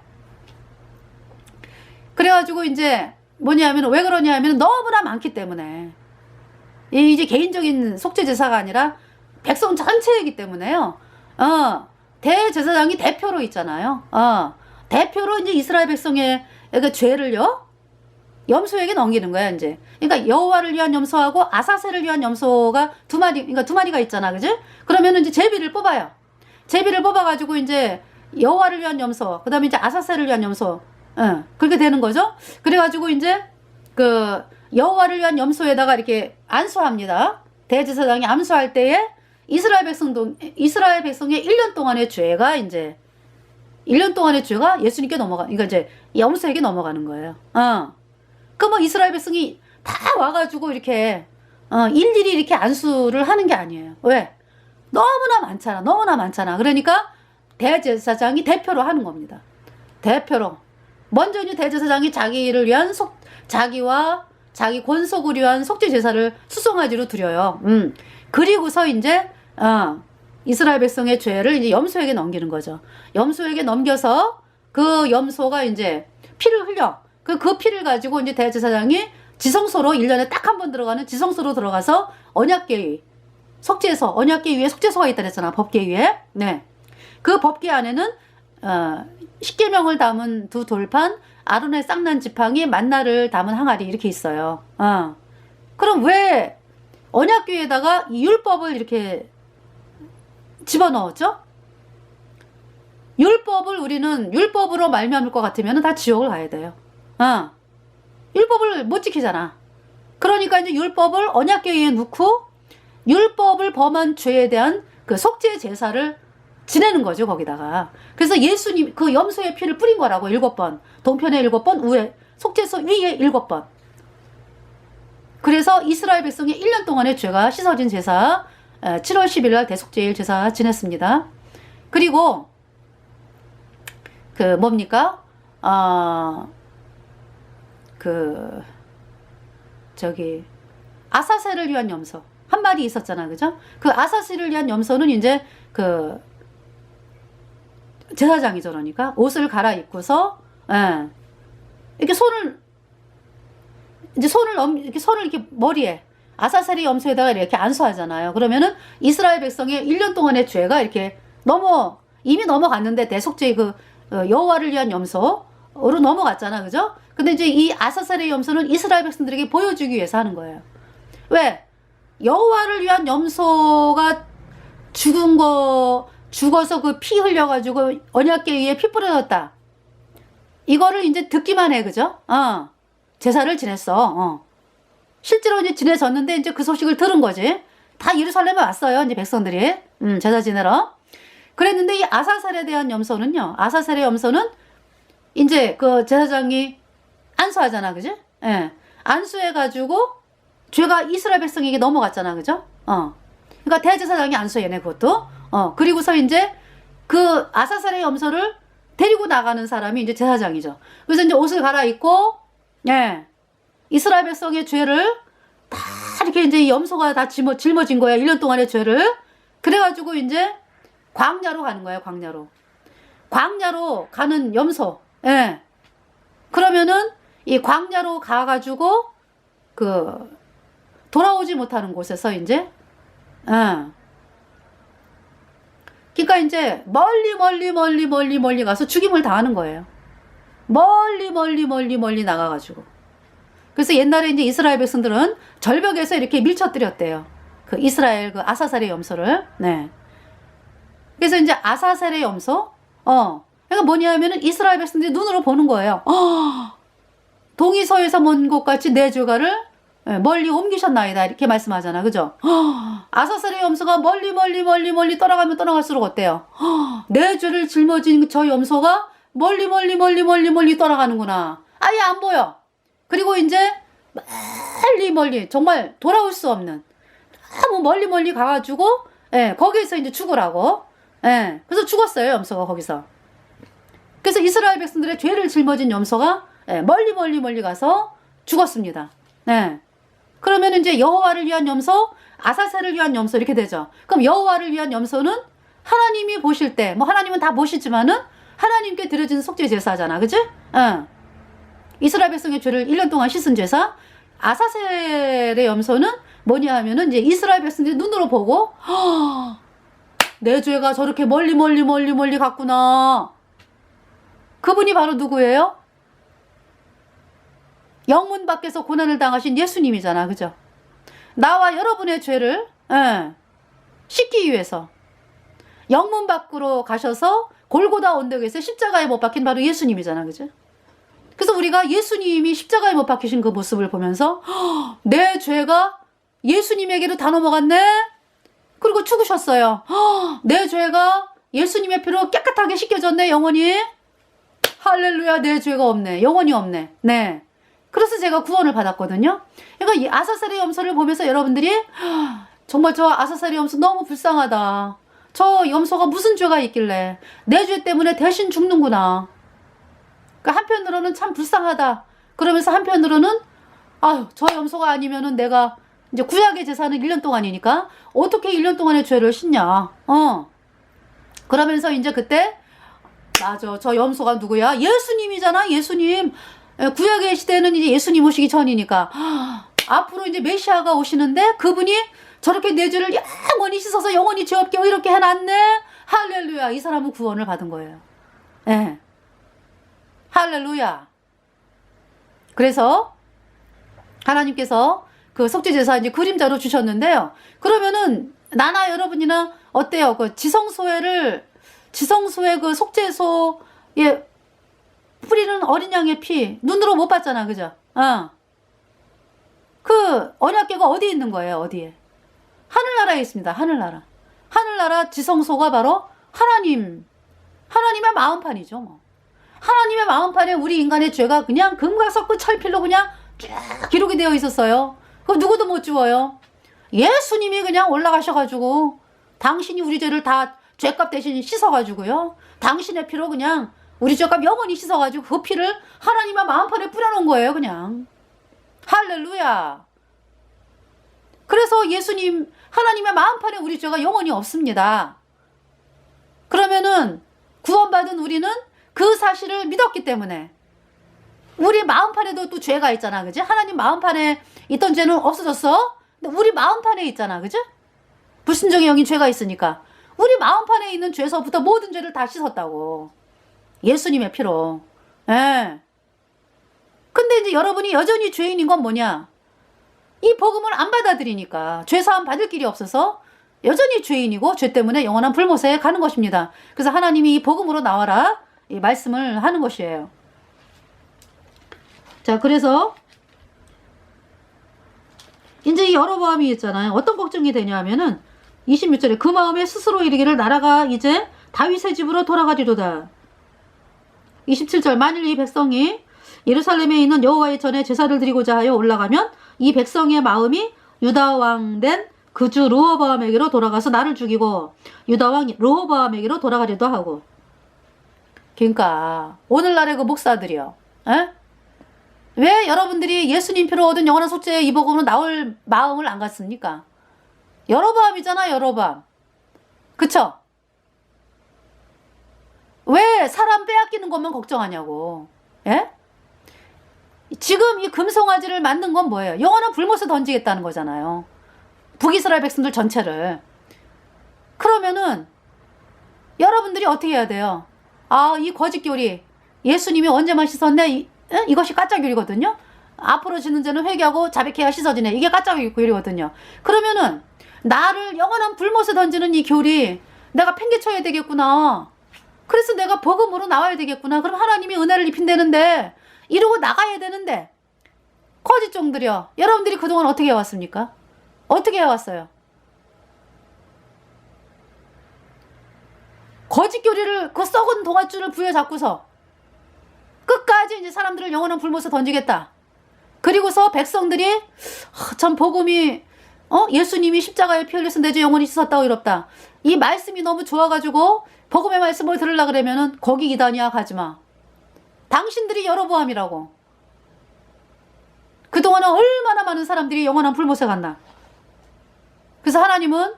Speaker 1: 그래가지고 이제 뭐냐면, 왜 그러냐면 너무나 많기 때문에. 이제 개인적인 속죄 제사가 아니라 백성 전체이기 때문에요. 대제사장이 대표로 있잖아요. 대표로 이제 이스라엘 백성의 그 죄를요, 염소에게 넘기는 거야, 이제. 그러니까 여호와를 위한 염소하고 아사셀을 위한 염소가 2마리, 그러니까 2마리가 있잖아, 그지? 그러면은 이제 제비를 뽑아요. 제비를 뽑아가지고 이제 여호와를 위한 염소, 그 다음에 이제 아사셀을 위한 염소, 그렇게 되는 거죠. 그래가지고 이제 그 여호와를 위한 염소에다가 이렇게 안수합니다. 대제사장이 안수할 때에 이스라엘 백성의 1년 동안의 죄가 이제 1년 동안의 죄가 예수님께 그러니까 이제 염소에게 넘어가는 거예요. 그 뭐 이스라엘 백성이 다 와가지고 이렇게 일일이 이렇게 안수를 하는 게 아니에요. 왜? 너무나 많잖아. 그러니까 대제사장이 대표로 하는 겁니다. 대표로. 먼저 이제 대제사장이 자기를 위한 자기와 자기 권속을 위한 속죄 제사를 수송아지로 드려요. 그리고서 이제 이스라엘 백성의 죄를 이제 염소에게 넘기는 거죠. 염소에게 넘겨서 그 염소가 이제 피를 흘려. 그 피를 가지고 이제 대제사장이 지성소로 1년에 딱 한 번 들어가는 지성소로 들어가서 언약궤 속죄소, 언약궤 위에 속죄소가 있다 그랬잖아. 법궤 위에. 네. 그 법궤 안에는 십계명을 담은 2돌판, 아론의 쌍난 지팡이, 만나를 담은 항아리 이렇게 있어요. 그럼 왜 언약궤에다가 이 율법을 이렇게 집어넣었죠? 우리는 율법으로 말미암을 것 같으면 다 지옥을 가야 돼요. 율법을 못 지키잖아. 그러니까 이제 율법을 언약궤에 넣고 율법을 범한 죄에 대한 그 속죄 제사를 지내는 거죠, 거기다가. 그래서 예수님 그 염소의 피를 뿌린 거라고 7번. 동편에 7번, 위에 속죄소 위에 7번. 그래서 이스라엘 백성의 1년 동안의 죄가 씻어진 제사, 7월 10일 날 대속죄일 제사 지냈습니다. 그리고 그 뭡니까? 아사셀을 위한 염소 한 마리 있었잖아, 그죠? 그 아사셀을 위한 염소는 이제 그 제사장이죠. 그러니까 옷을 갈아입고서 이렇게 손을 이렇게 머리에 아사셀의 염소에다가 이렇게 안수하잖아요. 그러면은 이스라엘 백성의 1년 동안의 죄가 이렇게 이미 넘어갔는데 대속죄의 그 여호와를 위한 염소로 넘어갔잖아, 그죠? 근데 이제 이 아사셀의 염소는 이스라엘 백성들에게 보여주기 위해서 하는 거예요. 왜? 여호와를 위한 염소가 죽어서 그 피 흘려가지고 언약궤 위에 피 뿌려졌다. 이거를 이제 듣기만 해, 그죠? 제사를 지냈어. 실제로 이제 지내졌는데 이제 그 소식을 들은 거지. 다 예루살렘에 왔어요, 이제 백성들이. 제사 지내러. 그랬는데 이 아사셀에 대한 염소는요, 아사셀의 염소는 이제 그 제사장이 안수하잖아, 그지? 예. 안수해가지고 죄가 이스라엘 백성에게 넘어갔잖아, 그죠? 그러니까 대제사장이 안수해내, 그것도. 그리고서 이제 그 아사셀의 염소를 데리고 나가는 사람이 이제 제사장이죠. 그래서 이제 옷을 갈아입고, 예. 이스라엘 백성의 죄를 다 이렇게 이제 염소가 다 짊어진 거야, 1년 동안의 죄를. 그래가지고 이제 광야로 가는 거예요, 광야로. 광야로 가는 염소, 예. 그러면은 이 광야로 가가지고 돌아오지 못하는 곳에서 이제 그러니까 이제 멀리 가서 죽임을 당하는 거예요. 멀리 멀리 멀리 멀리 나가가지고. 그래서 옛날에 이제 이스라엘 백성들은 절벽에서 이렇게 밀쳐뜨렸대요. 그 이스라엘 그 아사셀의 염소를. 네. 그래서 이제 아사셀의 염소, 그러니까 뭐냐면은 이스라엘 백성들이 눈으로 보는 거예요. 동이서에서 먼 곳같이 내 죄가를 멀리 옮기셨나이다 이렇게 말씀하잖아, 그죠? 아사셀의 염소가 멀리 멀리 멀리 멀리 떠나가면 떠나갈수록 어때요? 내 죄를 짊어진 저 염소가 멀리 멀리 멀리 멀리 멀리 떠나가는구나. 아예 안 보여. 그리고 이제 멀리 멀리 정말 돌아올 수 없는 너무 멀리 멀리 가가지고 거기에서 이제 죽으라고. 그래서 죽었어요, 염소가 거기서. 그래서 이스라엘 백성들의 죄를 짊어진 염소가 멀리 멀리 멀리 가서 죽었습니다. 그러면 이제 여호와를 위한 염소, 아사셀을 위한 염소 이렇게 되죠. 그럼 여호와를 위한 염소는 하나님이 보실 때, 뭐 하나님은 다 보시지만은 하나님께 드려진 속죄 제사잖아, 그지? 이스라엘 백성의 죄를 1년 동안 씻은 제사. 아사셀의 염소는 뭐냐 하면은 이제 이스라엘 백성들이 눈으로 보고 내 죄가 저렇게 멀리 멀리 멀리 멀리 갔구나. 그분이 바로 누구예요? 영문 밖에서 고난을 당하신 예수님이잖아, 그죠? 나와 여러분의 죄를 씻기 위해서 영문 밖으로 가셔서 골고다 언덕에서 십자가에 못 박힌 바로 예수님이잖아, 그죠? 그래서 우리가 예수님이 십자가에 못 박히신 그 모습을 보면서 내 죄가 예수님에게로 다 넘어갔네? 그리고 죽으셨어요. 내 죄가 예수님의 피로 깨끗하게 씻겨졌네, 영원히. 할렐루야, 내 죄가 없네. 영원히 없네. 네. 그래서 제가 구원을 받았거든요. 그러니까 이 아사셀의 염소를 보면서 여러분들이 정말 저 아사셀의 염소 너무 불쌍하다. 저 염소가 무슨 죄가 있길래 내 죄 때문에 대신 죽는구나. 그러니까 한편으로는 참 불쌍하다. 그러면서 한편으로는 아유, 저 염소가 아니면은 내가 이제 구약의 제사는 1년 동안이니까 어떻게 1년 동안의 죄를 씻냐. 그러면서 이제 그때 맞아, 저 염소가 누구야? 예수님이잖아, 예수님. 구약의 시대는 이제 예수님 오시기 전이니까 앞으로 이제 메시아가 오시는데 그분이 저렇게 내 죄를 영원히 씻어서 영원히 죄 없게 이렇게 해놨네. 할렐루야. 이 사람은 구원을 받은 거예요. 할렐루야. 그래서 하나님께서 그 속죄제사 이제 그림자로 주셨는데요. 그러면은 나나 여러분이나 어때요? 그 지성소의 그 속죄소에 뿌리는 어린 양의 피 눈으로 못 봤잖아, 그죠? 그 언약궤가 어디에 있는 거예요? 어디에? 하늘나라에 있습니다. 하늘나라 지성소가 바로 하나님의 마음판이죠, 뭐. 하나님의 마음판에 우리 인간의 죄가 그냥 금가석그 철필로 그냥 쭉 기록이 되어 있었어요. 그거 누구도 못 지워요. 예수님이 그냥 올라가셔가지고 당신이 우리 죄를 다 죄값 대신 씻어가지고요. 당신의 피로 그냥 우리 죄값 영원히 씻어가지고 그 피를 하나님의 마음판에 뿌려놓은 거예요, 그냥. 할렐루야. 그래서 예수님, 하나님의 마음판에 우리 죄가 영원히 없습니다. 그러면은 구원받은 우리는 그 사실을 믿었기 때문에 우리 마음판에도 또 죄가 있잖아, 그지? 하나님 마음판에 있던 죄는 없어졌어? 근데 우리 마음판에 있잖아, 그지? 불순종의 영인 죄가 있으니까 우리 마음판에 있는 죄서부터 모든 죄를 다 씻었다고. 예수님의 피로. 근데 이제 여러분이 여전히 죄인인 건 뭐냐? 이 복음을 안 받아들이니까 죄사함 받을 길이 없어서 여전히 죄인이고 죄 때문에 영원한 불못에 가는 것입니다. 그래서 하나님이 이 복음으로 나와라 이 말씀을 하는 것이에요. 자, 그래서 이제 이 여로보암이 있잖아요. 어떤 걱정이 되냐 하면은 26절에 그 마음에 스스로 이르기를 나라가 이제 다윗의 집으로 돌아가리로다. 27절 만일 이 백성이 예루살렘에 있는 여호와의 전에 제사를 드리고자 하여 올라가면 이 백성의 마음이 유다 왕 된 그 주 르호보암에게로 돌아가서 나를 죽이고 유다 왕 르호보암에게로 돌아가리도 하고. 그러니까 오늘날의 그 목사들이요. 왜 여러분들이 예수님 피로 얻은 영원한 속죄의 이 복음으로 나올 마음을 안 갖습니까? 여로보암이잖아, 여로보암. 그쵸? 왜 사람 빼앗기는 것만 걱정하냐고. 예? 지금 이 금송아지를 만든 건 뭐예요? 영원한 불못에 던지겠다는 거잖아요. 북이스라엘 백성들 전체를. 그러면은 여러분들이 어떻게 해야 돼요? 아, 이 거짓교리 예수님이 언제만 씻었네? 이것이 가짜교리거든요. 앞으로 짓는 죄는 회개하고 자백해야 씻어지네. 이게 가짜교리거든요. 그러면은 나를 영원한 불못에 던지는 이 교리 내가 팽개쳐야 되겠구나. 그래서 내가 복음으로 나와야 되겠구나. 그럼 하나님이 은혜를 입힌다는데 이러고 나가야 되는데 거짓 종들이요. 여러분들이 그동안 어떻게 해왔습니까? 어떻게 해왔어요? 거짓 교리를 그 썩은 동아줄을 부여잡고서 끝까지 이제 사람들을 영원한 불못에 던지겠다. 그리고서 백성들이 참 복음이 예수님이 십자가에 피 흘려서 내 죄 영원히 씻었다고 이럽다. 이 말씀이 너무 좋아가지고 복음의 말씀을 들으려고 그러면은 거기 이단이야 가지마. 당신들이 여로보암이라고. 그동안은 얼마나 많은 사람들이 영원한 불못에 갔나. 그래서 하나님은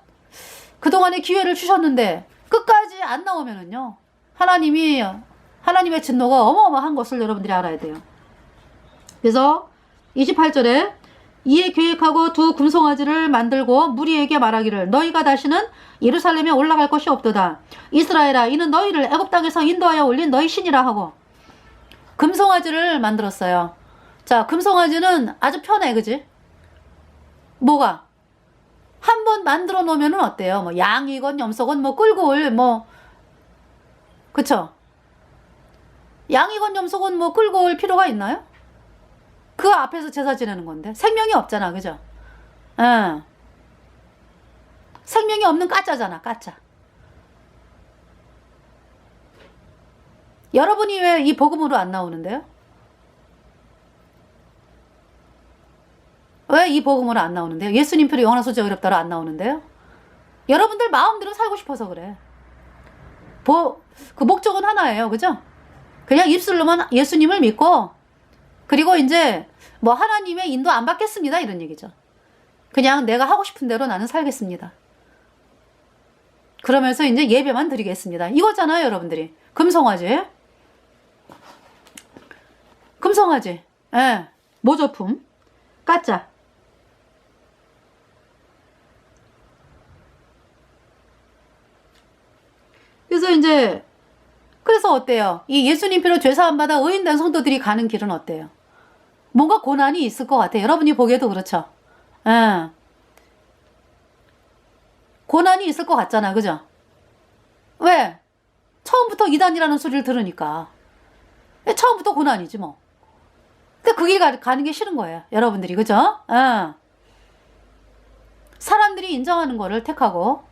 Speaker 1: 그동안에 기회를 주셨는데 끝까지 안 나오면은요 하나님의 진노가 어마어마한 것을 여러분들이 알아야 돼요. 그래서 28절에 이에 계획하고 두 금송아지를 만들고 무리에게 말하기를 너희가 다시는 예루살렘에 올라갈 것이 없도다. 이스라엘아 이는 너희를 애굽 땅에서 인도하여 올린 너희 신이라 하고 금송아지를 만들었어요. 자, 금송아지는 아주 편해, 그지? 뭐가? 한번 만들어 놓으면 어때요? 뭐 양이건 염소건 뭐 끌고 올 그쵸? 양이건 염소건 뭐 끌고 올 필요가 있나요? 그 앞에서 제사 지내는 건데 생명이 없잖아, 그죠? 생명이 없는 가짜잖아, 가짜. 여러분이 왜 이 복음으로 안 나오는데요? 왜 이 복음으로 안 나오는데요? 예수님 필요 영원한 소재 어렵다로 안 나오는데요? 여러분들 마음대로 살고 싶어서 그래. 그 목적은 하나예요, 그죠? 그냥 입술로만 예수님을 믿고 그리고 이제 뭐 하나님의 인도 안 받겠습니다 이런 얘기죠. 그냥 내가 하고 싶은 대로 나는 살겠습니다. 그러면서 이제 예배만 드리겠습니다. 이거잖아요, 여러분들이. 금송아지. 금송아지. 예. 모조품. 가짜. 그래서 이제 그래서 어때요? 이 예수님 피로 죄사함 받아 의인된 성도들이 가는 길은 어때요? 뭔가 고난이 있을 것 같아요. 여러분이 보기에도 그렇죠. 예. 고난이 있을 것 같잖아, 그죠? 왜? 처음부터 이단이라는 소리를 들으니까. 처음부터 고난이지 뭐. 근데 그 길 가는 게 싫은 거예요, 여러분들이, 그죠? 예. 사람들이 인정하는 거를 택하고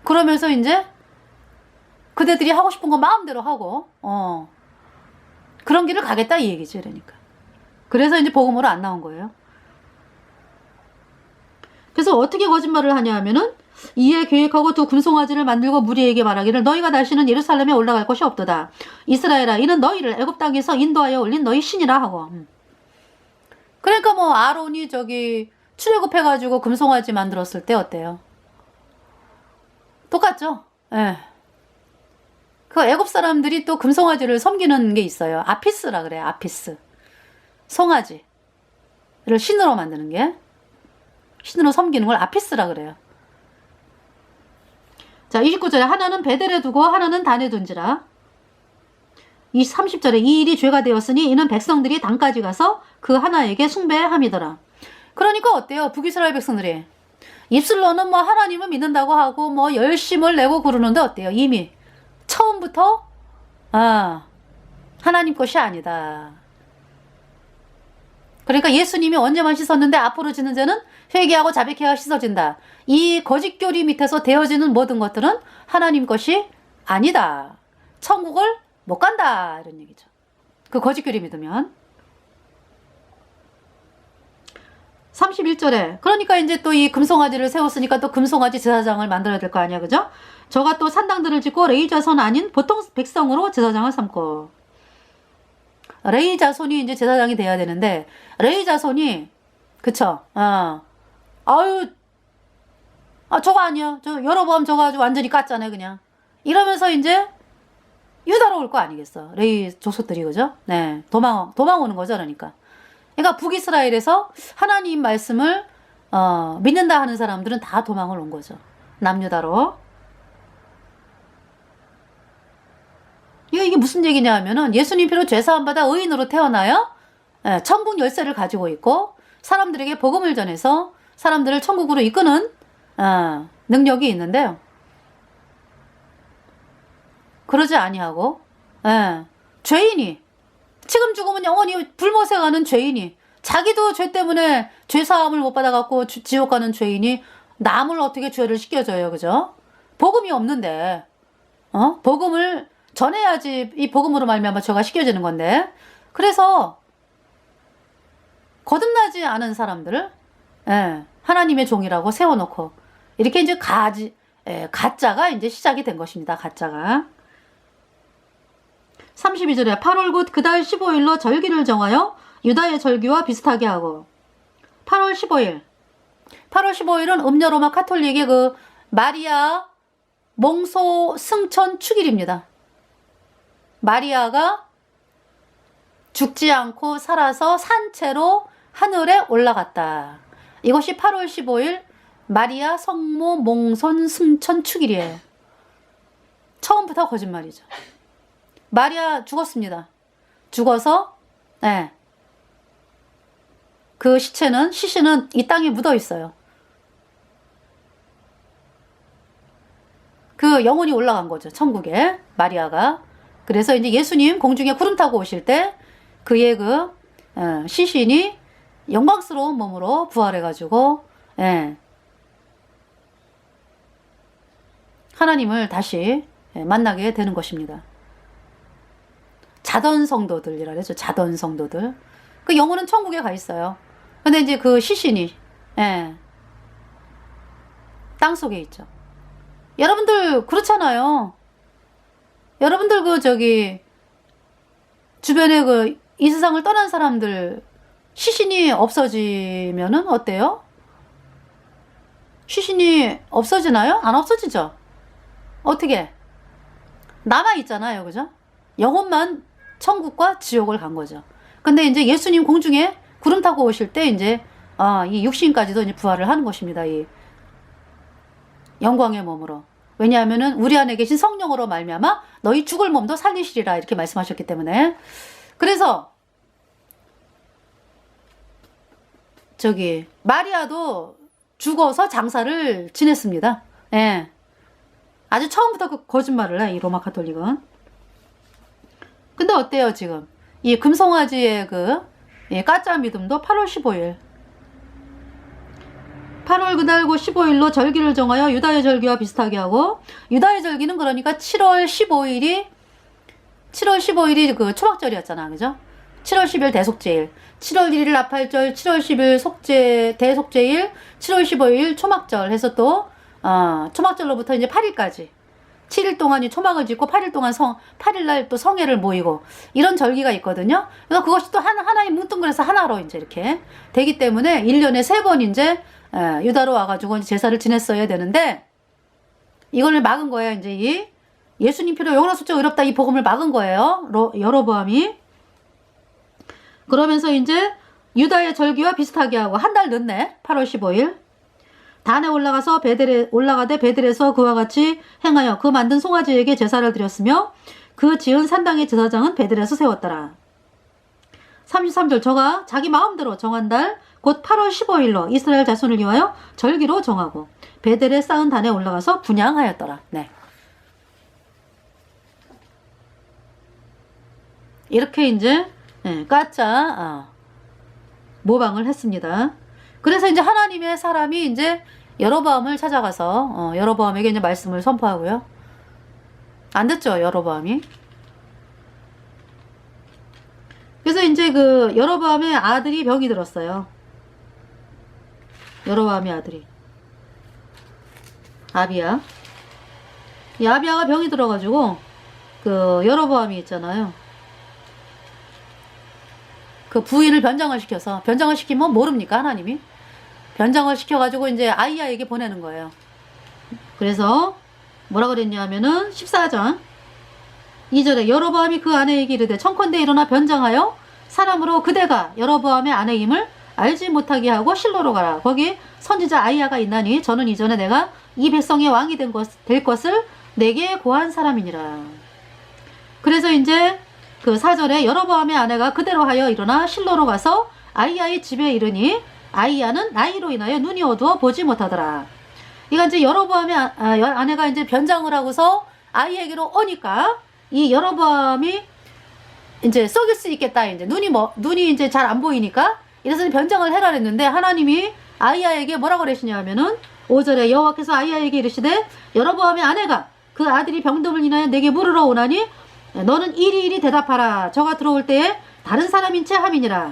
Speaker 1: 그러면서 이제 그대들이 하고 싶은 거 마음대로 하고 그런 길을 가겠다 이 얘기지. 그러니까 그래서 이제 복음으로 안 나온 거예요. 그래서 어떻게 거짓말을 하냐 하면은 이에 계획하고 두 금송아지를 만들고 무리에게 말하기를 너희가 다시는 예루살렘에 올라갈 것이 없도다. 이스라엘아 이는 너희를 애굽 땅에서 인도하여 올린 너희 신이라 하고. 그러니까 뭐 아론이 저기 출애굽해가지고 금송아지 만들었을 때 어때요? 똑같죠? 예. 그 애굽 사람들이 또 금송아지를 섬기는 게 있어요. 아피스라 그래요. 아피스. 송아지를 신으로 만드는 게. 신으로 섬기는 걸 아피스라 그래요. 자, 29절에 하나는 베델에 두고 하나는 단에 둔지라. 30절에 이 일이 죄가 되었으니 이는 백성들이 단까지 가서 그 하나에게 숭배함이더라. 그러니까 어때요? 북이스라엘 백성들이 입술로는 뭐 하나님을 믿는다고 하고 뭐 열심을 내고 그러는데 어때요? 이미 처음부터 하나님 것이 아니다. 그러니까 예수님이 언제만 씻었는데 앞으로 지는 죄는 회개하고 자백해야 씻어진다. 이 거짓교리 밑에서 되어지는 모든 것들은 하나님 것이 아니다. 천국을 못 간다. 이런 얘기죠. 그 거짓교리 믿으면. 31절에 그러니까 이제 또 이 금송아지를 세웠으니까 또 금송아지 제사장을 만들어야 될 거 아니야, 그죠? 저가 또 산당들을 짓고 레위 자손 아닌 보통 백성으로 제사장을 삼고. 레위 자손이 이제 제사장이 돼야 되는데 레위 자손이 그쵸? 저거 아니야. 저 여로보암 저거 아주 완전히 깠잖아요, 그냥. 이러면서 이제 유다로 올 거 아니겠어. 레위 조속들이, 그죠? 네, 도망 오는 거죠, 그러니까. 그러니까 북이스라엘에서 하나님 말씀을 믿는다 하는 사람들은 다 도망을 온 거죠. 남유다로. 이거 이게 무슨 얘기냐 하면은 예수님 피로 죄사함 받아 의인으로 태어나야 천국 열쇠를 가지고 있고 사람들에게 복음을 전해서 사람들을 천국으로 이끄는 능력이 있는데요. 그러지 아니하고 죄인이 지금 죽으면 영원히 불못에 가는 죄인이 자기도 죄 때문에 죄사함을 못 받아갖고 지옥 가는 죄인이 남을 어떻게 죄를 시켜줘요. 그죠? 복음이 없는데 복음을 전해야지 이 복음으로 말미암아 죄가 시켜지는 건데 그래서 거듭나지 않은 사람들을 하나님의 종이라고 세워놓고 이렇게 이제 가짜가 이제 시작이 된 것입니다. 가짜가. 32절에 8월 곧 그달 15일로 절기를 정하여 유다의 절기와 비슷하게 하고 8월 15일은 음녀로마 카톨릭의 그 마리아 몽소 승천 축일입니다. 마리아가 죽지 않고 살아서 산채로 하늘에 올라갔다. 이것이 8월 15일 마리아 성모 몽손 승천 축일이에요. 처음부터 거짓말이죠. 마리아 죽었습니다. 죽어서 그 시신은 이 땅에 묻어 있어요. 그 영혼이 올라간 거죠. 천국에 마리아가. 그래서 이제 예수님 공중에 구름 타고 오실 때 그의 그 시신이 영광스러운 몸으로 부활해가지고 하나님을 다시 만나게 되는 것입니다. 자던 성도들이라 그러죠. 자던 성도들. 그 영혼은 천국에 가 있어요. 근데 이제 그 시신이 땅 속에 있죠. 여러분들 그렇잖아요. 여러분들 주변에 이 세상을 떠난 사람들 시신이 없어지면은 어때요? 시신이 없어지나요? 안 없어지죠? 어떻게? 남아있잖아요. 그죠? 영혼만 천국과 지옥을 간 거죠. 근데 이제 예수님 공중에 구름 타고 오실 때 이제 이 육신까지도 이제 부활을 하는 것입니다. 이 영광의 몸으로. 왜냐하면은 우리 안에 계신 성령으로 말미암아 너희 죽을 몸도 살리시리라 이렇게 말씀하셨기 때문에. 그래서 마리아도 죽어서 장사를 지냈습니다. 아주 처음부터 그 거짓말을 해, 이 로마 카톨릭은. 근데 어때요, 지금? 이 금송아지의 가짜 믿음도 8월 15일. 8월 그달고 15일로 절기를 정하여 유다의 절기와 비슷하게 하고, 유다의 절기는 그러니까 7월 15일이 그 초막절이었잖아. 그죠? 7월 10일 대속제일, 7월 1일 나팔절, 7월 10일 대속제일, 7월 15일 초막절 해서 또, 초막절로부터 이제 8일까지. 7일 동안이 초막을 짓고 8일 동안 8일날 또 성회를 모이고, 이런 절기가 있거든요. 그래서 그것이 또 하나의 뭉뚱그려서 하나로 이제 이렇게 되기 때문에 1년에 3번 이제, 유다로 와가지고 제사를 지냈어야 되는데, 이걸 막은 거예요. 이제 이 예수님 피로 영원한 숫자 의롭다 이 복음을 막은 거예요. 여로보암이. 그러면서 이제 유다의 절기와 비슷하게 하고 한 달 늦네. 8월 15일. 단에 올라가되 베들에서 그와 같이 행하여 그 만든 송아지에게 제사를 드렸으며 그 지은 산당의 제사장은 베들에서 세웠더라. 33절 저가 자기 마음대로 정한 달 곧 8월 15일로 이스라엘 자손을 위하여 절기로 정하고 베델에 쌓은 단에 올라가서 분향하였더라. 네. 이렇게 이제 가짜 모방을 했습니다. 그래서 이제 하나님의 사람이 이제 여로보암을 찾아가서 여로보암에게 이제 말씀을 선포하고요. 안 듣죠, 여로보암이. 그래서 이제 그 여로보암의 아들이 병이 들었어요. 여로보암의 아들이 아비야. 이 아비야가 병이 들어가지고 그 여로보암이 있잖아요. 그 부인을 변장을 시키면 모릅니까, 하나님이? 변장을 시켜가지고 이제 아이야에게 보내는 거예요. 그래서 뭐라 그랬냐 하면은 14장 2절에 여로보암이 그 아내에게 이르되 청컨대 일어나 변장하여 사람으로 그대가 여로보암의 아내임을 알지 못하게 하고 실로로 가라. 거기 선지자 아이야가 있나니 저는 이전에 내가 이 백성의 왕이 될 것을 내게 고한 사람이니라. 그래서 이제 그 4절에 여로보암의 아내가 그대로 하여 일어나 실로로 가서 아이야의 집에 이르니 아이야는 나이로 인하여 눈이 어두워 보지 못하더라. 이거 이제 여로보암의 아내가 이제 변장을 하고서 아이에게로 오니까 이 여로보암이 이제 속일 수 있겠다. 이제 눈이 이제 잘 안 보이니까 이래서 변장을 해라 했는데 하나님이 아이야에게 뭐라고 그러시냐 하면은 5절에 여호와께서 아이야에게 이르시되 여로보암의 아내가 그 아들이 병듦을 인하여 내게 물으러 오나니 너는 이리이리 대답하라. 저가 들어올 때에 다른 사람인 채 함이니라.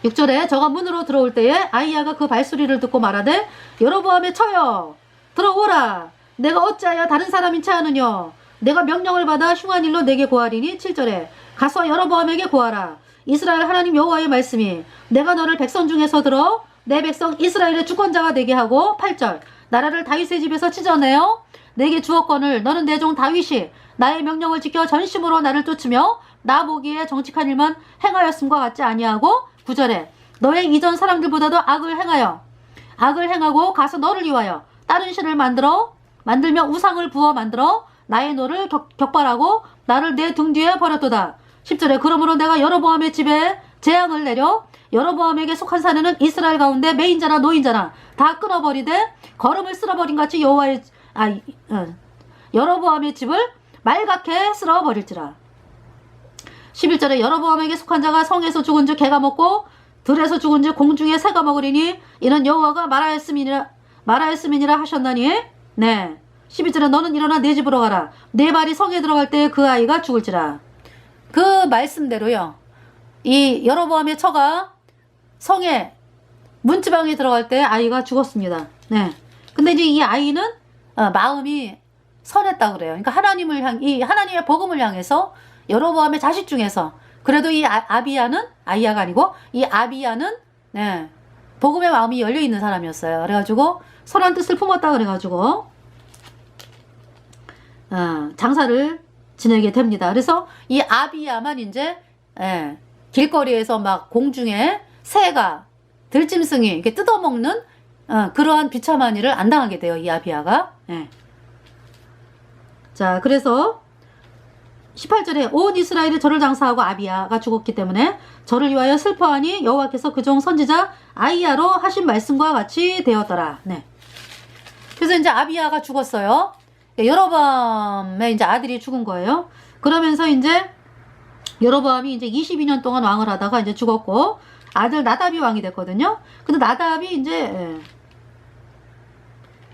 Speaker 1: 6절에 저가 문으로 들어올 때에 아이야가 그 발소리를 듣고 말하되 여로보암의 처여 들어오라. 내가 어찌하여 다른 사람인 채 하느뇨. 내가 명령을 받아 흉한 일로 내게 고하리니. 7절에 가서 여로보암에게 고하라. 이스라엘 하나님 여호와의 말씀이 내가 너를 백성 중에서 들어 내 백성 이스라엘의 주권자가 되게 하고. 8절 나라를 다윗의 집에서 찢어내어 내게 주었거늘 너는 내 종 다윗이 나의 명령을 지켜 전심으로 나를 쫓으며 나 보기에 정직한 일만 행하였음과 같지 아니하고. 9절에 너의 이전 사람들보다도 악을 행하고 가서 너를 위하여 다른 신을 만들며 우상을 부어 만들어 나의 노를 격발하고 나를 내 등 뒤에 버렸도다. 10절에 그러므로 내가 여로보암의 집에 재앙을 내려 여로보암에게 속한 사내는 이스라엘 가운데 매인자나 노인자나 다 끊어버리되 거름을 쓸어버린 같이 여로보암의 집을 말갛게 쓸어버릴지라. 11절에 여로보암에게 속한 자가 성에서 죽은 즉 개가 먹고 들에서 죽은 즉 공중에 새가 먹으리니 이는 여호와가 말하였음이니라 하셨나니. 네. 12절에 너는 일어나 내 집으로 가라. 내 발이 성에 들어갈 때 그 아이가 죽을지라. 그 말씀대로요. 이 여로보암의 처가 성에 문지방에 들어갈 때 아이가 죽었습니다. 네. 근데 이제 이 아이는 마음이 선했다 그래요. 그러니까 하나님의 복음을 향해서 여로보암의 자식 중에서 그래도 이 아이야가 아니고 이 아비야는 네, 복음의 마음이 열려 있는 사람이었어요. 그래가지고 선한 뜻을 품었다 그래가지고 장사를 지내게 됩니다. 그래서 이 아비야만 이제 길거리에서 막 공중에 새가 들짐승이 이렇게 뜯어먹는 그러한 비참한 일을 안 당하게 돼요. 이 아비야가. 자, 그래서 18절에 온 이스라엘이 저를 장사하고 아비야가 죽었기 때문에 저를 위하여 슬퍼하니 여호와께서 그 종 선지자 아이야로 하신 말씀과 같이 되었더라. 네. 그래서 이제 아비야가 죽었어요. 여로보암의 이제 아들이 죽은 거예요. 그러면서 이제 여로보암이 이제 22년 동안 왕을 하다가 이제 죽었고 아들 나답이 왕이 됐거든요. 근데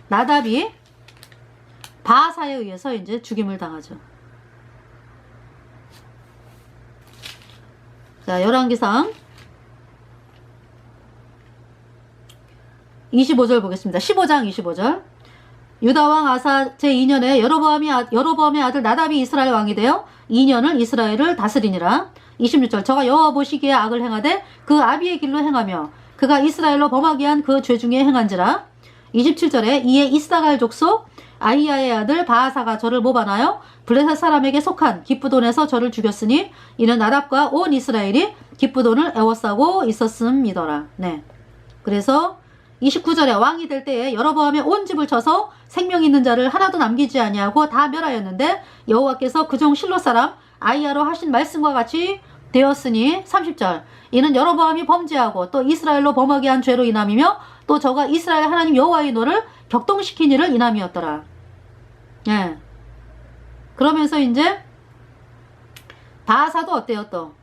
Speaker 1: 나답이 바하사에 의해서 이제 죽임을 당하죠. 자, 열왕기상 25절 보겠습니다. 15장 25절. 유다왕 아사 제2년에 여로보암의 아들 나답이 이스라엘 왕이 되어 2년을 이스라엘을 다스리니라. 26절. 저가 여호와 보시기에 악을 행하되 그 아비의 길로 행하며 그가 이스라엘로 범하게 한 그 죄 중에 행한지라. 27절에 이에 이스라엘 족속 아이야의 아들 바하사가 저를 모반하여 블레셋 사람에게 속한 기쁘돈에서 저를 죽였으니 이는 나답과 온 이스라엘이 기쁘돈을 애워싸고 있었음이더라. 네. 그래서 29절에 왕이 될 때에 여로보암의 온 집을 쳐서 생명 있는 자를 하나도 남기지 아니하고 다 멸하였는데 여호와께서 그 종 실로 사람 아이야로 하신 말씀과 같이 되었으니. 30절. 이는 여로보암이 범죄하고 또 이스라엘로 범하게 한 죄로 인함이며 또 저가 이스라엘 하나님 여호와의 노를 격동시킨 일을 인함이었더라. 예. 그러면서 이제 바하사도 어때요 또?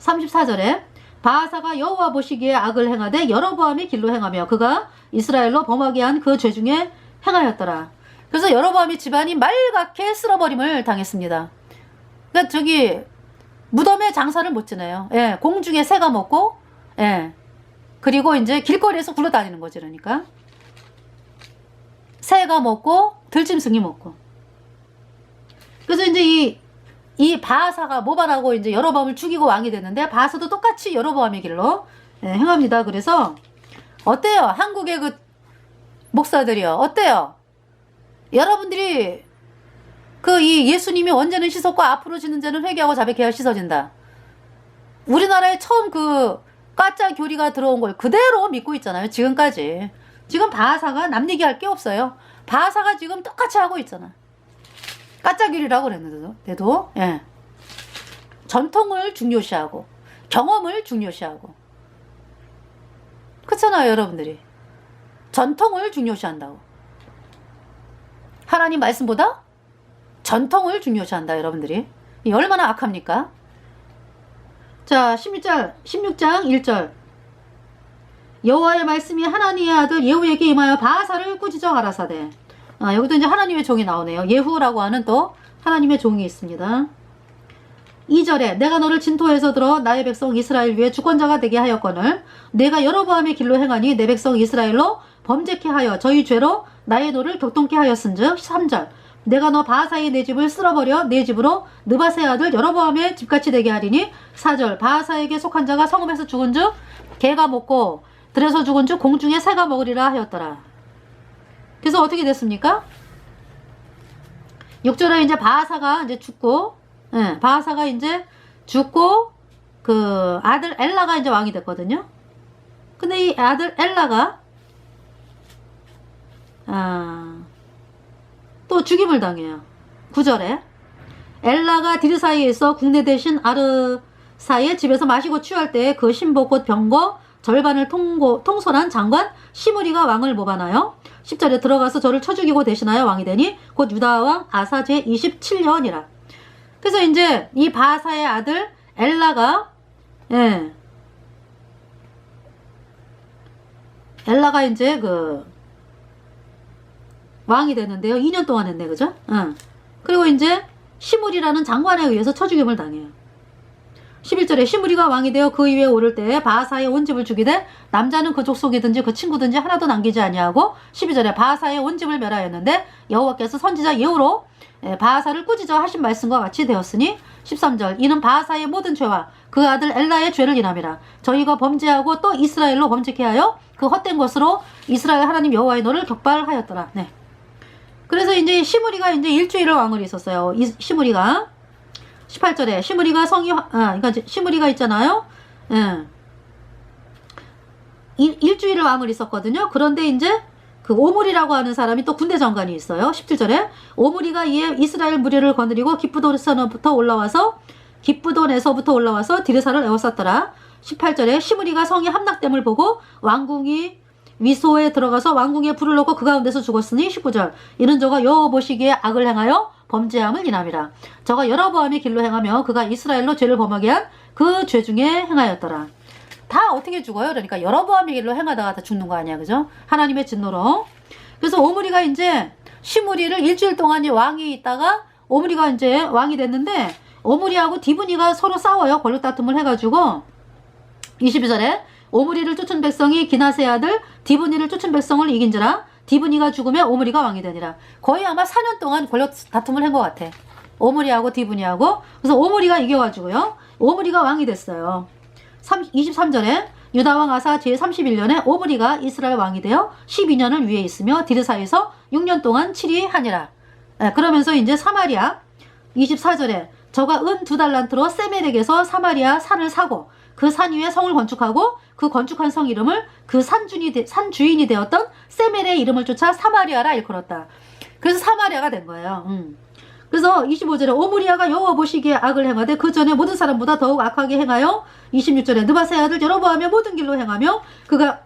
Speaker 1: 34절에 바하사가 여호와 보시기에 악을 행하되 여로보암의 길로 행하며 그가 이스라엘로 범하게 한 그 죄 중에 행하였더라. 그래서 여로보암의 집안이 말갛게 쓸어버림을 당했습니다. 그러니까 저기 무덤에 장사를 못 지내요. 예, 공중에 새가 먹고, 예, 그리고 이제 길거리에서 굴러다니는 거지. 그러니까 새가 먹고 들짐승이 먹고. 그래서 이제 이 바하사가 모반하고 이제 여로보암을 죽이고 왕이 됐는데 바하사도 똑같이 여로보암의 길로 행합니다. 그래서 어때요? 한국의 그 목사들이요. 어때요? 여러분들이 이 예수님이 원죄는 씻었고 앞으로 지는 죄는 회개하고 자백해야 씻어진다. 우리나라에 처음 그 가짜 교리가 들어온 걸 그대로 믿고 있잖아요. 지금까지. 지금 바하사가 남 얘기할 게 없어요. 바하사가 지금 똑같이 하고 있잖아. 까짜귀리라고 그랬는데도, 예. 전통을 중요시하고, 경험을 중요시하고. 그렇잖아요, 여러분들이. 전통을 중요시한다고. 하나님 말씀보다 전통을 중요시한다, 여러분들이. 이 얼마나 악합니까? 자, 16장 1절. 여호와의 말씀이 하나니의 아들 예후에게 임하여 바하사를 꾸짖어 가라사대. 여기도 이제 하나님의 종이 나오네요. 예후라고 하는 또 하나님의 종이 있습니다. 2절에 내가 너를 진토에서 들어 나의 백성 이스라엘 위에 주권자가 되게 하였거늘 내가 여로보암의 길로 행하니 내 백성 이스라엘로 범죄케 하여 저희 죄로 나의 노를 격동케 하였은즉. 3절 내가 너 바하사의 내 집을 쓸어버려 내 집으로 느바세 아들 여로보암의 집같이 되게 하리니. 4절 바하사에게 속한 자가 성읍에서 죽은즉 개가 먹고 들에서 죽은즉 공중에 새가 먹으리라 하였더라. 그래서 어떻게 됐습니까? 6절에 이제 바하사가 이제 죽고, 예, 바하사가 이제 죽고, 그 아들 엘라가 이제 왕이 됐거든요. 근데 이 아들 엘라가, 또 죽임을 당해요. 9절에. 엘라가 디르사이에서 국내 대신 아르사의 집에서 마시고 취할 때에 그 신복 곧 병거 절반을 통솔한 장관 시므리가 왕을 모반하여 10절에 들어가서 저를 쳐 죽이고 대신하여 왕이 되니 곧 유다왕 아사 제 27년이라. 그래서 이제 이 바사의 아들 엘라가, 예, 엘라가 이제 그 왕이 되는데요. 2년 동안 했네, 그죠? 그리고 이제 시므리라는 장관에 의해서 쳐 죽임을 당해요. 11절에 시므리가 왕이 되어 그 위에 오를 때에 바하사의 온 집을 죽이되 남자는 그 족속이든지 그 친구든지 하나도 남기지 아니하고. 12절에 바하사의 온 집을 멸하였는데 여호와께서 선지자 예후로 바하사를 꾸짖어 하신 말씀과 같이 되었으니. 13절 이는 바하사의 모든 죄와 그 아들 엘라의 죄를 인함이라. 저희가 범죄하고 또 이스라엘로 범죄케 하여 그 헛된 것으로 이스라엘 하나님 여호와의 너를 격발하였더라. 네. 그래서 이제 시므리가 이제 일주일을 왕을 있었어요. 시므리가 18절에 시므리가 그러니까 시므리가 있잖아요. 예. 일주일을 왕을 있었거든요. 그런데 이제 그 오므리라고 하는 사람이 또 군대 장관이 있어요. 17절에 오므리가 이에 이스라엘 무리를 거느리고 기브돈에서부터 올라와서 디르사를 에워쌌더라. 18절에 시므리가 성이 함락됨을 보고 왕궁이 위소에 들어가서 왕궁에 불을 넣고 그 가운데서 죽었으니. 19절 이는 저가 여호와 보시기에 악을 행하여 범죄함을 인함이라. 저가 여로보암의 길로 행하며 그가 이스라엘로 죄를 범하게 한 그 죄 중에 행하였더라. 다 어떻게 죽어요? 그러니까 여로보암의 길로 행하다가 다 죽는 거 아니야, 그죠? 하나님의 진노로. 그래서 오므리가 이제 시므리를 일주일 동안 왕이 있다가 오므리가 이제 왕이 됐는데 오므리하고 디브니가 서로 싸워요. 권력 다툼을 해가지고. 22절에 오므리를 쫓은 백성이 기나세 아들 디브니를 쫓은 백성을 이긴지라. 디브니가 죽으면 오므리가 왕이 되니라. 거의 아마 4년 동안 권력 다툼을 한 것 같아. 오므리하고 디브니하고. 그래서 오므리가 이겨가지고요. 오므리가 왕이 됐어요. 23절에 유다왕 아사 제31년에 오므리가 이스라엘 왕이 되어 12년을 위에 있으며 디르사에서 6년 동안 치리하니라. 그러면서 이제 사마리아 24절에 저가 은 2달란트로 세멜에게서 사마리아 산을 사고 그 산 위에 성을 건축하고 그 건축한 성 이름을 그 산 주인이 되었던 세멜의 이름을 쫓아 사마리아라 일컬었다. 그래서 사마리아가 된 거예요. 그래서 25절에 오므리아가 여호와 보시기에 악을 행하되 그 전에 모든 사람보다 더욱 악하게 행하여. 26절에 느바세 아들 여로보암의 모든 길로 행하며 그가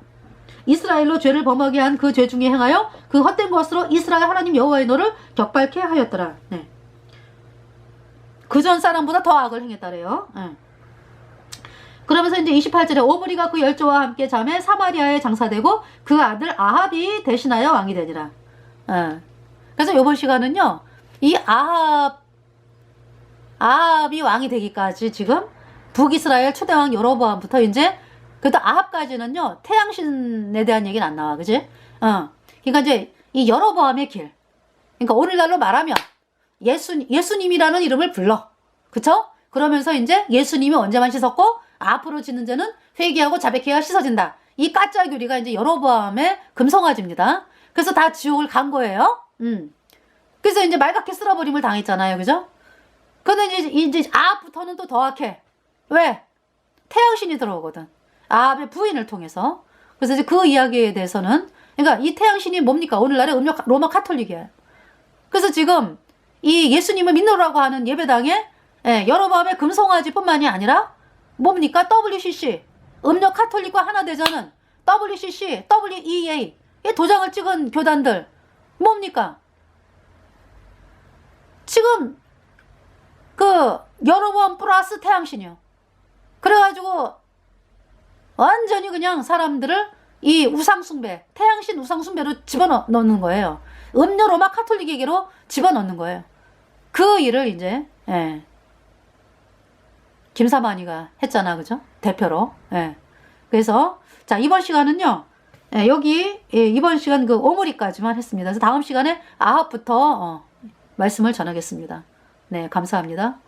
Speaker 1: 이스라엘로 죄를 범하게 한 그 죄 중에 행하여 그 헛된 것으로 이스라엘 하나님 여호와의 너를 격발케 하였더라. 네. 그 전 사람보다 더 악을 행했다래요. 네. 그러면서 이제 28절에 오므리가 그 열조와 함께 잠에 사마리아에 장사되고 그 아들 아합이 대신하여 왕이 되니라. 그래서 이번 시간은요, 이 아합이 왕이 되기까지 지금 북이스라엘 초대왕 여로보암부터 이제 그래도 아합까지는요 태양신에 대한 얘기는 안 나와, 그지? 그러니까 이제 이 여로보암의 길, 그러니까 오늘날로 말하면 예수님이라는 이름을 불러, 그쵸? 그러면서 이제 예수님이 언제만 씻었고 앞으로 짓는 죄는 회개하고 자백해야 씻어진다. 이 까짜 교리가 이제 여로보암의 금송아지입니다. 그래서 다 지옥을 간 거예요. 그래서 이제 말갛게 쓸어버림을 당했잖아요, 그죠? 근데 이제 아합부터는 또 더 악해. 왜? 태양신이 들어오거든. 아합의 부인을 통해서. 그래서 이제 그 이야기에 대해서는, 그러니까 이 태양신이 뭡니까? 오늘날의 로마 카톨릭이에요. 그래서 지금 이 예수님을 믿노라고 하는 예배당에 여로보암의 금송아지뿐만이 아니라 뭡니까? WCC, 음료 카톨릭과 하나대전은 WCC, WEA 이 도장을 찍은 교단들 뭡니까? 지금 그 여로보암 플러스 태양신이요. 그래가지고 완전히 그냥 사람들을 이 우상숭배, 태양신 우상숭배로 집어넣는 거예요. 음료 로마 카톨릭에게로 집어넣는 거예요. 그 일을 이제 김사만이가 했잖아, 그죠? 대표로. 그래서 자, 이번 시간은요, 여기 이번 시간 그 오므리까지만 했습니다. 그래서 다음 시간에 아합부터 말씀을 전하겠습니다. 네, 감사합니다.